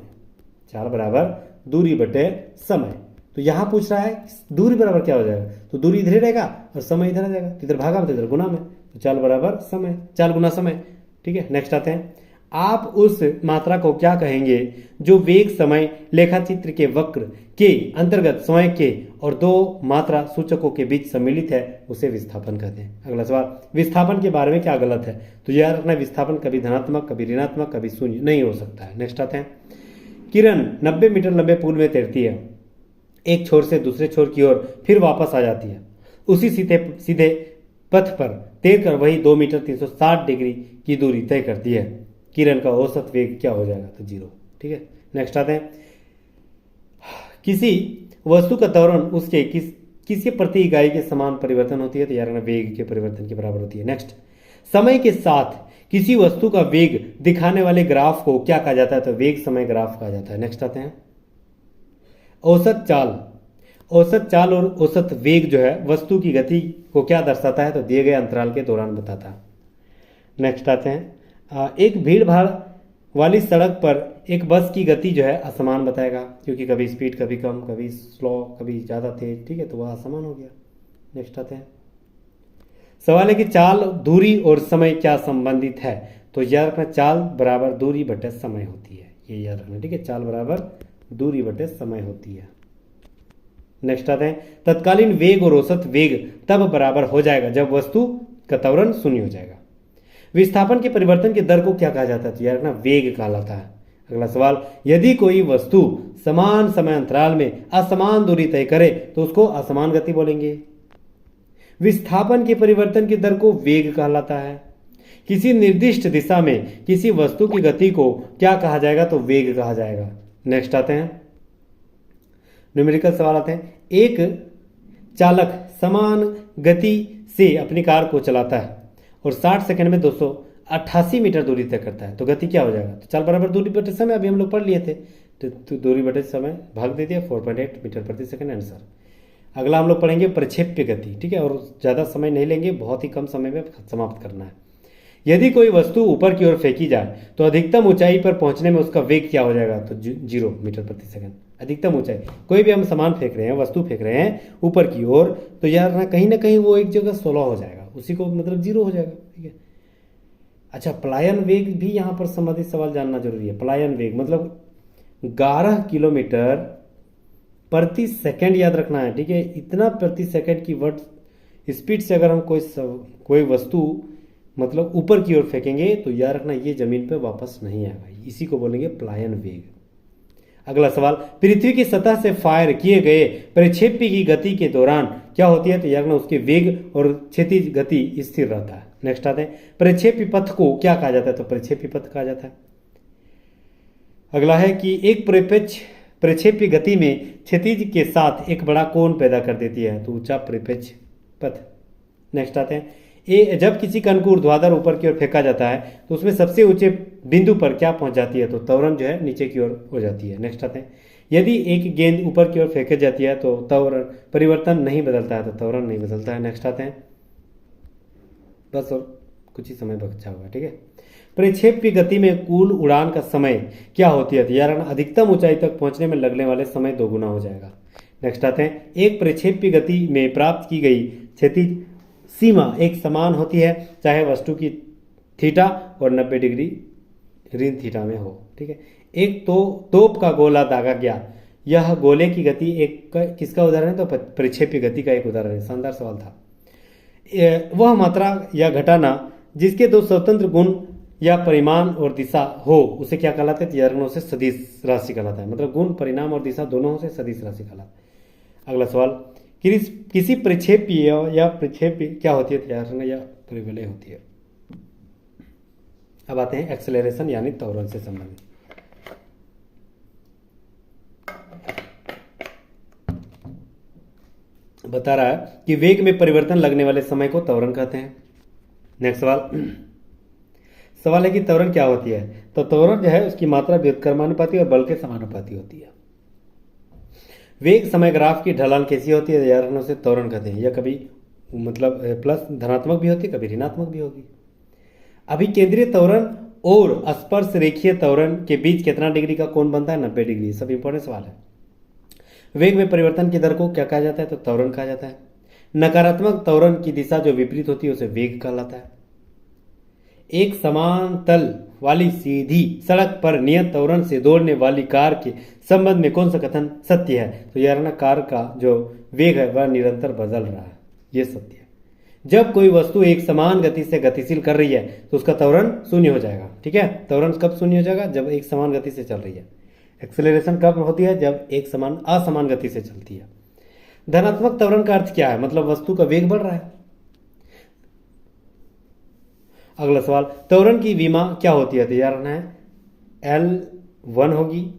चाल बराबर दूरी बटे समय। तो यहां पूछ रहा है दूरी बराबर क्या हो जाएगा, तो दूरी इधर रहेगा और समय इधर आ जाएगा, तो इधर भागा तो इधर गुना में, तो चाल बराबर समय, चाल गुना समय। ठीक है। नेक्स्ट आते हैं, आप उस मात्रा को क्या कहेंगे जो वेग समय लेखाचित्र के वक्र के अंतर्गत समय के और दो मात्रा सूचकों के बीच सम्मिलित है, उसे विस्थापन कहते हैं। अगला सवाल, विस्थापन के बारे में क्या गलत है? तो याद रखना, विस्थापन कभी धनात्मक, कभी ऋणात्मक, कभी शून्य नहीं हो सकता है। नेक्स्ट आते हैं, किरण 90 मीटर लंबे पुल में तैरती है, एक छोर से दूसरे छोर की ओर फिर वापस आ जाती है, उसी सीधे पथ पर तैरकर वही 2 मीटर 360 डिग्री की दूरी तय करती है। किरण का औसत वेग क्या हो जाएगा? तो 0। ठीक है। नेक्स्ट आते हैं, किसी वस्तु का त्वरण उसके किसी प्रति इकाई के समान परिवर्तन होती है, तो यार वेग के परिवर्तन के बराबर होती है। नेक्स्ट, समय के साथ किसी वस्तु का वेग दिखाने वाले ग्राफ को क्या कहा जाता है? तो वेग समय ग्राफ कहा जाता है। नेक्स्ट आते हैं, औसत चाल, औसत चाल और औसत वेग जो है वस्तु की गति को क्या दर्शाता है? तो दिए गए अंतराल के दौरान बताता है। नेक्स्ट आते हैं, एक भीड़ भाड़ वाली सड़क पर एक बस की गति जो है असमान बताएगा, क्योंकि कभी स्पीड कभी कम, कभी स्लो, कभी ज़्यादा तेज। ठीक है, तो वह असमान हो गया। नेक्स्ट आते हैं, सवाल है कि चाल, दूरी और समय क्या संबंधित है? तो याद रखना, चाल बराबर दूरी बटे समय होती है, ये याद रखना। ठीक है, चाल बराबर दूरी बटे समय होती है। नेक्स्ट आते हैं, तत्कालीन वेग और औसत वेग तब बराबर हो जाएगा जब वस्तु का त्वरण शून्य हो जाएगा। विस्थापन के परिवर्तन की दर को क्या कहा जाता है? तो यार ना, वेग कहलाता है। अगला सवाल, यदि कोई वस्तु समान समय अंतराल में असमान दूरी तय करे तो उसको असमान गति बोलेंगे। विस्थापन के परिवर्तन की दर को वेग कहलाता है। किसी निर्दिष्ट दिशा में किसी वस्तु की गति को क्या कहा जाएगा? तो वेग कहा जाएगा। नेक्स्ट आते हैं, न्यूमेरिकल सवाल आते हैं, एक चालक समान गति से अपनी कार को चलाता है और 60 सेकंड में 288 मीटर दूरी तय करता है, तो गति क्या हो जाएगा? तो चाल बराबर दूरी बटे समय, अभी हम लोग पढ़ लिए थे, तो दूरी बटे समय भाग दे दिया, 4.8 मीटर प्रति सेकंड आंसर। अगला हम लोग पढ़ेंगे प्रक्षेप्य गति। ठीक है, और ज़्यादा समय नहीं लेंगे, बहुत ही कम समय में समाप्त करना है। यदि कोई वस्तु ऊपर की ओर फेंकी जाए तो अधिकतम ऊंचाई पर पहुंचने में उसका वेग क्या हो जाएगा? तो 0 मीटर प्रति सेकंड। अधिकतम ऊंचाई, कोई भी हम सामान फेंक रहे हैं, वस्तु फेंक रहे हैं ऊपर की ओर, तो यार ना कहीं वो एक जगह 16 हो जाएगा, उसी को मतलब 0 हो जाएगा। ठीक है। अच्छा, पलायन वेग भी यहाँ पर संबंधित सवाल जानना जरूरी है। पलायन वेग मतलब 11 किलोमीटर प्रति सेकंड याद रखना है। ठीक है, इतना प्रति सेकंड की वर्ड स्पीड से अगर हम कोई वस्तु मतलब ऊपर की ओर फेंकेंगे तो याद रखना, ये जमीन पर वापस नहीं आएगा, इसी को बोलेंगे पलायन वेग। अगला सवाल, पृथ्वी की सतह से फायर किए गए प्रक्षेप्य की गति के दौरान क्या होती है? तो यार ना, उसके वेग और क्षैतिज गति स्थिर रहता है। नेक्स्ट आते हैं, प्रक्षेप्य पथ को क्या कहा जाता है? तो प्रक्षेप्य पथ कहा जाता है। अगला है कि एक प्रक्षेप्य गति में क्षैतिज के साथ एक बड़ा कोण पैदा कर देती है, तो ऊंचा प्रक्षेप्य पथ। नेक्स्ट आते हैं, जब किसी कण को ऊर्ध्वाधर ऊपर की ओर फेंका जाता है तो उसमें सबसे ऊंचे बिंदु पर क्या पहुंच जाती है? तो त्वरण जो है नीचे की ओर हो जाती है। नेक्स्ट आते हैं, यदि एक गेंद ऊपर की ओर फेंकी जाती है तो त्वरण परिवर्तन नहीं बदलता है, तो त्वरण नहीं बदलता है। नेक्स्ट आते हैं, बस और कुछ ही समय बचा हुआ है। ठीक है, प्रक्षेप्य गति में कुल उड़ान का समय क्या होती है? तो यार अधिकतम ऊंचाई तक पहुंचने में लगने वाले समय 2 गुना हो जाएगा। नेक्स्ट आते हैं, एक प्रक्षेप्य गति में प्राप्त की गई क्षैतिज सीमा एक समान होती है चाहे वस्तु की थीटा और 90 डिग्री ऋण थीटा में हो। ठीक है, एक तो तोप का गोला दागा गया, यह गोले की गति एक किसका उदाहरण है? तो प्रक्षेप्य गति का एक उदाहरण है। शानदार सवाल था। वह मात्रा या घटाना जिसके 2 स्वतंत्र गुण या परिमाण और दिशा हो उसे क्या कहलाते हैं? तो यार उसे सदिश राशि कहलाता है। मतलब गुण, परिणाम और दिशा दोनों से सदिश राशि कहलाता है। अगला सवाल, किसी प्रक्षेपीय या प्रक्षेपी क्या होती है? तो यार या परिवलय होती है। अब आते हैं एक्सेलरेशन यानी त्वरण से संबंधित। बता रहा है कि वेग में परिवर्तन लगने वाले समय को त्वरण कहते हैं। नेक्स्ट सवाल है कि त्वरण क्या होती है? तो त्वरण जो है उसकी मात्रा व्युत्क्रमानुपाती और बल के समानुपाती होती है। वेग समय ग्राफ की ढलान कैसी होती है? यार उसे त्वरण कहते हैं। यह कभी मतलब प्लस धनात्मक भी होती है, कभी ऋणात्मक भी होगी। अभी केंद्रीय त्वरण और स्पर्श रेखीय त्वरण के बीच कितना डिग्री का कोण बनता है? 90 डिग्री। सब इंपॉर्टेंट सवाल है। वेग में परिवर्तन की दर को क्या कहा जाता है? तो त्वरण कहा जाता है। नकारात्मक त्वरण की दिशा जो विपरीत होती है उसे वेग कहलाता है। एक समान तल वाली सीधी सड़क पर नियत त्वरण से दौड़ने वाली कार के संबंध में कौन सा कथन सत्य है? तो यार ना, कार का जो वेग है वह निरंतर बदल रहा है, यह सत्य है। जब कोई वस्तु एक समान गति से गतिशील कर रही है तो उसका त्वरण शून्य हो जाएगा। ठीक है, त्वरण कब शून्य हो जाएगा? जब एक समान गति से चल रही है। एक्सेलरेशन कब होती है? जब एक असमान गति से चलती है। धनात्मक त्वरण का अर्थ क्या है? मतलब वस्तु का वेग बढ़ रहा है। अगला सवाल, त्वरण की विमा क्या होती है? तैयार रहना है। L1 होगी,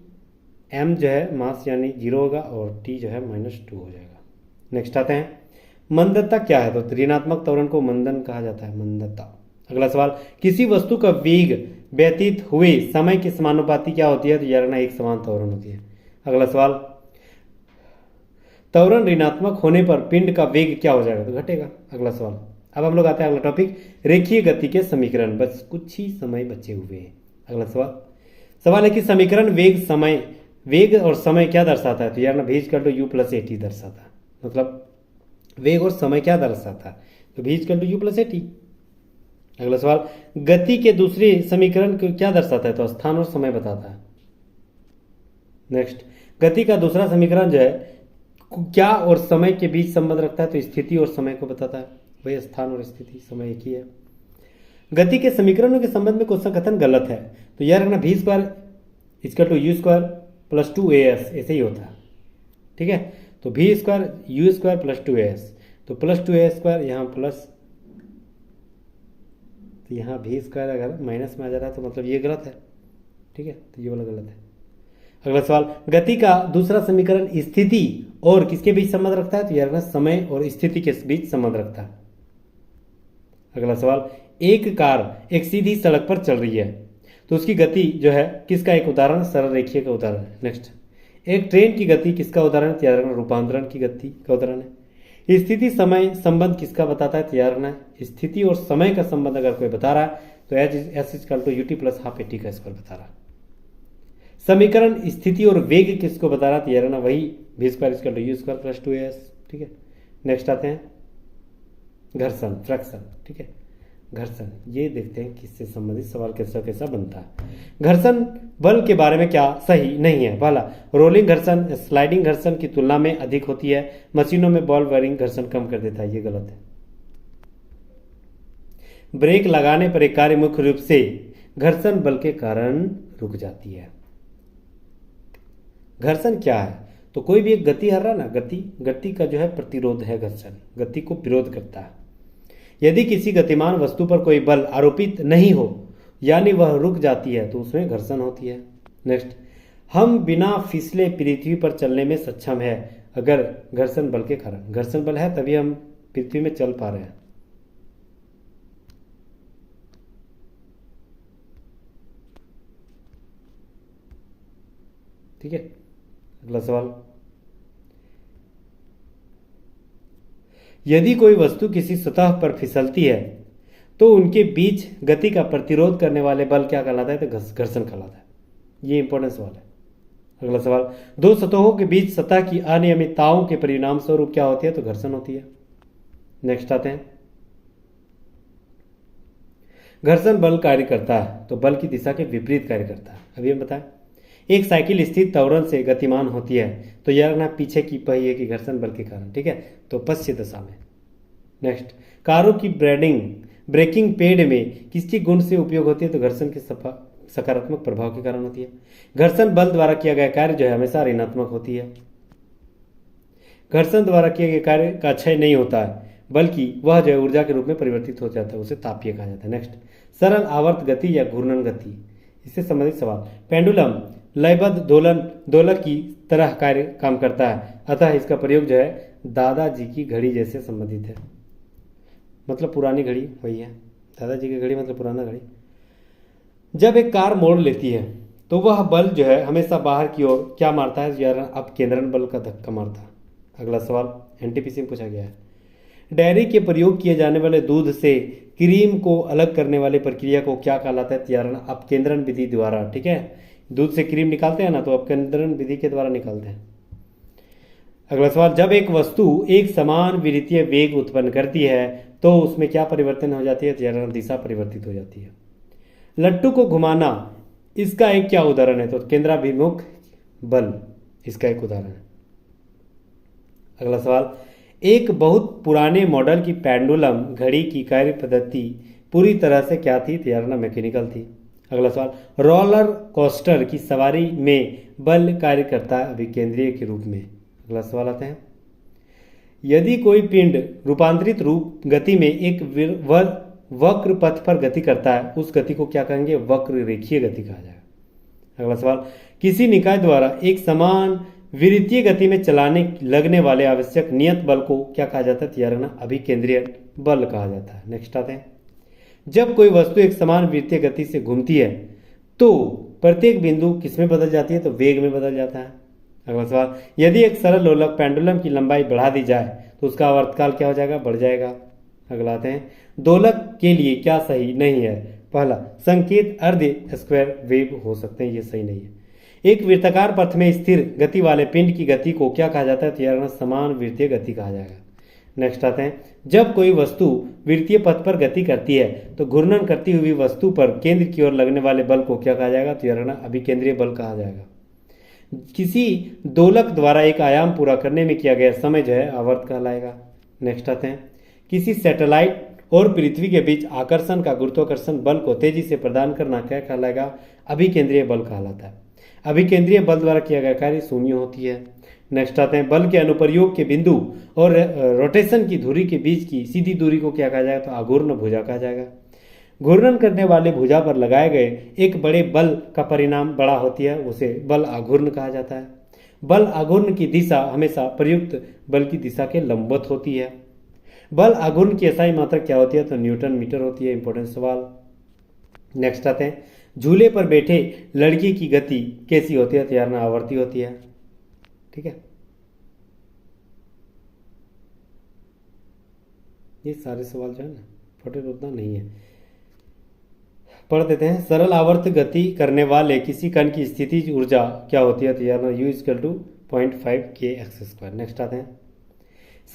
m जो है मास यानी 0 होगा और t जो है -2 हो जाएगा। नेक्स्ट आते हैं, मंदता क्या है? तो ऋणात्मक त्वरण को मंदन कहा जाता है, मंदता। अगला सवाल, किसी वस्तु का वेग व्यतीत हुए समय के समानुपाती क्या होती है? तो यार ना, एक समान त्वरण होती है। अगला सवाल, त्वरण ऋणात्मक होने पर पिंड का वेग क्या हो जाएगा? तो घटेगा। अगला सवाल, अब हम लोग आते हैं अगला टॉपिक, रेखीय गति के समीकरण। बस कुछ ही समय बचे हुए हैं। अगला सवाल है कि समीकरण वेग और समय क्या दर्शाता है? तो यार ना, v=u+at दर्शाता है। मतलब वेग और समय क्या दर्शाता है? तो v=u+at। अगला सवाल, गति के दूसरे समीकरण को क्या दर्शाता है? तो स्थान और समय बताता है। नेक्स्ट, गति का दूसरा समीकरण जो है क्या और समय के बीच संबंध रखता है? तो स्थिति और समय को बताता है। वही स्थान और स्थिति, समय एक ही है। गति के समीकरणों के संबंध में कौन सा कथन गलत है? तो यार है ना, v²u²+2as ऐसे ही होता है। ठीक है, तो v²u²+2as, तो +2as² यहाँ प्लस, तो यहाँ v² अगर माइनस में आ जा रहा है तो मतलब ये गलत है। ठीक है, तो ये वाला गलत है। अगला सवाल, गति का दूसरा समीकरण स्थिति और किसके बीच संबंध रखता है? तो यार समय और स्थिति के बीच संबंध रखता है। अगला सवाल, एक कार एक सीधी सड़क पर चल रही है तो उसकी गति जो है किसका एक उदाहरण? सरल रेखीय का उदाहरण है। नेक्स्ट, एक ट्रेन की गति किसका उदाहरण? तैयार रखना, रूपांतरण की गति का उदाहरण है। स्थिति समय संबंध किसका बताता है? तैयार रखना है, स्थिति और समय का संबंध अगर कोई बता रहा है तो S=ut+12at² बता रहा है। समीकरण स्थिति और वेग किसको बता रहा है? तैयार रखना, वही v²u²+2as। ठीक है, नेक्स्ट आते हैं घर्षण, फ्रैक्शन। ठीक है, घर्षण, ये देखते हैं किससे संबंधित सवाल कैसा बनता है। घर्षण बल के बारे में क्या सही नहीं है? पहला, रोलिंग घर्षण स्लाइडिंग घर्षण की तुलना में अधिक होती है। मशीनों में बॉल बेयरिंग घर्षण कम कर देता है, ये गलत है। ब्रेक लगाने पर एक कार मुख्य रूप से घर्षण बल के कारण रुक जाती है। घर्षण क्या है? तो कोई भी एक गति हर रहा ना, गति का जो है प्रतिरोध है घर्षण, गति को विरोध करता है। यदि किसी गतिमान वस्तु पर कोई बल आरोपित नहीं हो यानी वह रुक जाती है तो उसमें घर्षण होती है। नेक्स्ट, हम बिना फिसले पृथ्वी पर चलने में सक्षम है अगर घर्षण बल के कारण। घर्षण बल है तभी हम पृथ्वी में चल पा रहे हैं। ठीक है, अगला सवाल, यदि कोई वस्तु किसी सतह पर फिसलती है तो उनके बीच गति का प्रतिरोध करने वाले बल क्या कहलाता है? तो घर्षण कहलाता है। ये इंपॉर्टेंट सवाल है। अगला सवाल, दो सतहों के बीच सतह की अनियमितताओं के परिणाम स्वरूप क्या होती है? तो घर्षण होती है। नेक्स्ट आते हैं, घर्षण बल कार्य करता है तो बल की दिशा के विपरीत कार्य करता है। अभी हम बताएं, एक साइकिल स्थिर त्वरण से गतिमान होती है तो यह रखना पीछे की पहिए की घर्षण बल के कारण। ठीक है, तो पश्चिम दिशा में। नेक्स्ट, कारों की ब्रेकिंग पैड में किसके गुण से उपयोग होती है? तो घर्षण के सकारात्मक प्रभाव के कारण होती है। घर्षण बल द्वारा किया गया कार्य जो है हमेशा ऋणात्मक होती है। घर्षण द्वारा किए गए कार्य का क्षय नहीं होता है, बल्कि वह जो है ऊर्जा के रूप में परिवर्तित हो जाता है, उसे तापीय कहा जाता है। नेक्स्ट, सरल आवर्त गति या घूर्णन गति, इससे संबंधित सवाल। पेंडुलम लयबद्ध दोलक की तरह काम करता है, अतः इसका प्रयोग जो है दादाजी की घड़ी जैसे संबंधित है। मतलब पुरानी घड़ी वही है, दादाजी की घड़ी मतलब पुराना घड़ी। जब एक कार मोड़ लेती है तो वह बल जो है हमेशा बाहर की ओर क्या मारता है? यार अब केंद्रण बल का धक्का मारता है। अगला सवाल एनटीपीसी में पूछा गया है। डेयरी के प्रयोग किए जाने वाले दूध से क्रीम को अलग करने वाली प्रक्रिया को क्या कहलाता है? यार अपकेंद्रण विधि द्वारा। ठीक है, दूध से क्रीम निकालते हैं ना, तो अपकेंद्रण विधि के द्वारा निकालते हैं। अगला सवाल, जब एक वस्तु एक समान विद्युतीय वेग उत्पन्न करती है तो उसमें क्या परिवर्तन हो जाती है? यार दिशा परिवर्तित हो जाती है। लट्टू को घुमाना, इसका एक क्या उदाहरण है? तो केंद्राभिमुख बल इसका एक उदाहरण है। अगला सवाल, एक बहुत पुराने मॉडल की पेंडुलम घड़ी की कार्य पद्धति पूरी तरह से क्या थी? यार मैकेनिकल थी। अगला सवाल, रोलर कोस्टर की सवारी में बल कार्य करता है अभिकेंद्रीय के रूप में। अगला सवाल आते हैं, यदि कोई पिंड रूपांतरित रूप गति में एक वक्र पथ पर गति करता है, उस गति को क्या कहेंगे? वक्र रेखीय गति कहा जाएगा। अगला सवाल, किसी निकाय द्वारा एक समान विद्युतीय गति में चलाने लगने वाले आवश्यक नियत बल को क्या कहा जाता है? यार अभिकेंद्रीय बल कहा जाता है। नेक्स्ट आते हैं, जब कोई वस्तु एक समान विद्युतीय गति से घूमती है तो प्रत्येक बिंदु किसमें बदल जाती है? तो वेग में बदल जाता है। अगला सवाल, यदि एक सरल लोलक पेंडुलम की लंबाई बढ़ा दी जाए तो उसका आवर्तकाल क्या हो जाएगा? बढ़ जाएगा। अगला आते हैं, दोलक के लिए क्या सही नहीं है? पहला, संकेत अर्ध स्क्वायर वेव हो सकते हैं, ये सही नहीं है। एक वृत्ताकार पथ में स्थिर गति वाले पिंड की गति को क्या कहा जाता है? तो यार समान वृत्तीय गति कहा जाएगा। नेक्स्ट आते हैं, जब कोई वस्तु वृत्तीय पथ पर गति करती है तो घूर्णन करती हुई वस्तु पर केंद्र की ओर लगने वाले बल को क्या कहा जाएगा? तो यार अभिकेंद्रीय बल कहा जाएगा। किसी दोलक द्वारा एक आयाम पूरा करने में किया गया समय जो है आवर्त कहलाएगा। नेक्स्ट आते हैं, किसी सैटेलाइट और पृथ्वी के बीच आकर्षण का गुरुत्वाकर्षण बल को तेजी से प्रदान करना क्या कहलाएगा? अभिकेंद्रीय बल कहलाता है। अभिकेंद्रीय बल द्वारा किया गया कार्य शून्य होती है। नेक्स्ट आते हैं, बल के अनुप्रयोग के बिंदु और रोटेशन की धुरी के बीच की सीधी दूरी को क्या कहा जाएगा? तो आघूर्ण भुजा कहा जाएगा। घूर्णन करने वाले भुजा पर लगाए गए एक बड़े बल का परिणाम बड़ा होती है, उसे बल आघूर्ण कहा जाता है। बल आघूर्ण की दिशा हमेशा प्रयुक्त बल की दिशा के लंबवत होती है। बल आघूर्ण की एसआई मात्रा क्या होती है? तो न्यूटन मीटर होती है। इंपॉर्टेंट सवाल। नेक्स्ट आते हैं, झूले पर बैठे लड़की की गति कैसी होती है? तो यार आवर्ती होती है। ठीक है, ये सारे सवाल जो है ना इंपॉर्टेंट उतना नहीं है, पढ़ देते हैं। सरल आवर्त गति करने वाले किसी कण की स्थितिज ऊर्जा क्या होती है? तो यार U = 0.5 kx²। नेक्स्ट आते हैं,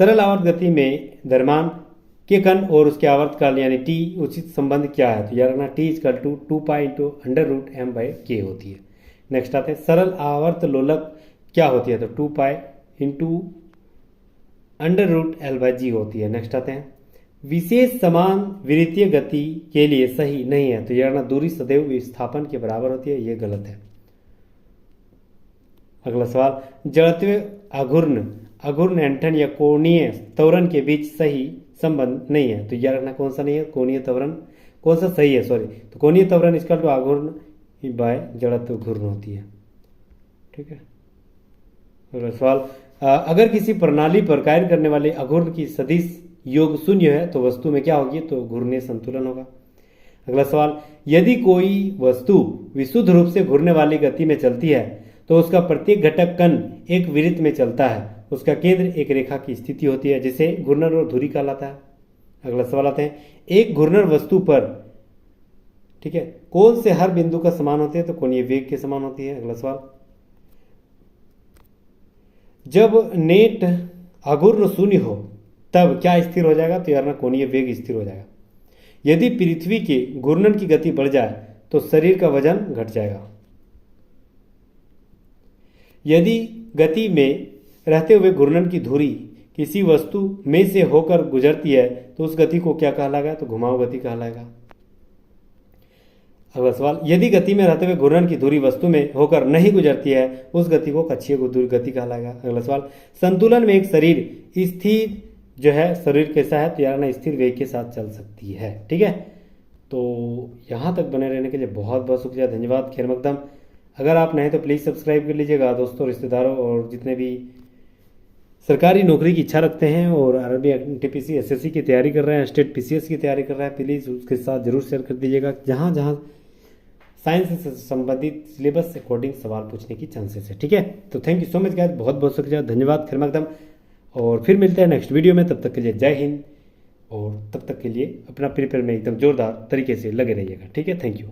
सरल आवर्त गति में द्रव्यमान के कण और उसके आवर्तकाल यानी टी उचित संबंध क्या है? तो यार T = 2π × √m/k होती है। नेक्स्ट आते हैं, सरल आवर्त लोलक क्या होती है? तो 2π × √L/g होती है। नेक्स्ट आते हैं, विशेष समान विद्युतीय गति के लिए सही नहीं है। तो यार दूरी सदैव विस्थापन के बराबर होती है, ये गलत है। अगला सवाल, जड़त्व आघूर्ण ऐंठन या कोणीय त्वरण के बीच सही संबंध नहीं है। तो यार रखना कौन सा नहीं है? कोणीय त्वरण कौन सा सही है? सॉरी, तो कोणीय त्वरण इसका तो आघूर्ण बाय जड़त्व घूर्ण होती है। ठीक है। अगला सवाल, अगर किसी प्रणाली पर कार्य करने वाले आघूर्ण की सदिश योग शून्य है तो वस्तु में क्या होगी? तो घूर्णीय संतुलन होगा। अगला सवाल, यदि कोई वस्तु विशुद्ध रूप से घूरने वाली गति में चलती है तो उसका प्रत्येक घटक कण एक वृत्त में चलता है, उसका केंद्र एक रेखा की स्थिति होती है जिसे घूर्णन और धुरी कहलाता है। अगला सवाल आते हैं, एक घूर्णन वस्तु पर ठीक है कौन से हर बिंदु का समान होते हैं? तो कोणीय वेग के समान होती है। अगला सवाल, जब नेट आघूर्ण शून्य हो तब क्या स्थिर हो जाएगा? तो यार कोणीय वेग स्थिर हो जाएगा। यदि पृथ्वी के घूर्णन की गति बढ़ जाए तो शरीर का वजन घट जाएगा। यदि गति में रहते हुए घूर्णन की धुरी किसी वस्तु में से होकर गुजरती है तो उस गति को क्या कहलाएगा? तो घुमाव गति कहलाएगा। अगला सवाल, यदि गति में रहते हुए घूर्णन की धुरी वस्तु में होकर नहीं गुजरती है उस गति को कक्षीय गति कहलाएगा। अगला सवाल, संतुलन में एक शरीर स्थिर जो है शरीर कैसा है? तो यार ना स्थिर वेग के साथ चल सकती है। ठीक है, तो यहाँ तक बने रहने के लिए बहुत बहुत शुक्रिया, धन्यवाद, खैर मकदम। अगर आप नए तो प्लीज़ सब्सक्राइब कर लीजिएगा। दोस्तों, रिश्तेदारों और जितने भी सरकारी नौकरी की इच्छा रखते हैं और आरआरबी एनटीपीसी एसएससी की तैयारी कर रहे हैं, स्टेट पीसीएस की तैयारी कर रहे हैं, प्लीज़ उसके साथ जरूर शेयर कर दीजिएगा। जहाँ जहाँ साइंस से संबंधित सिलेबस से अकॉर्डिंग सवाल पूछने की चांसेस है। ठीक है, तो thank you so much guys, बहुत बहुत शुक्रिया, धन्यवाद, खैर मकदम। और फिर मिलते हैं नेक्स्ट वीडियो में, तब तक के लिए जय हिंद। और तब तक के लिए अपना प्रिपेयर में एकदम जोरदार तरीके से लगे रहिएगा। ठीक है, थैंक यू।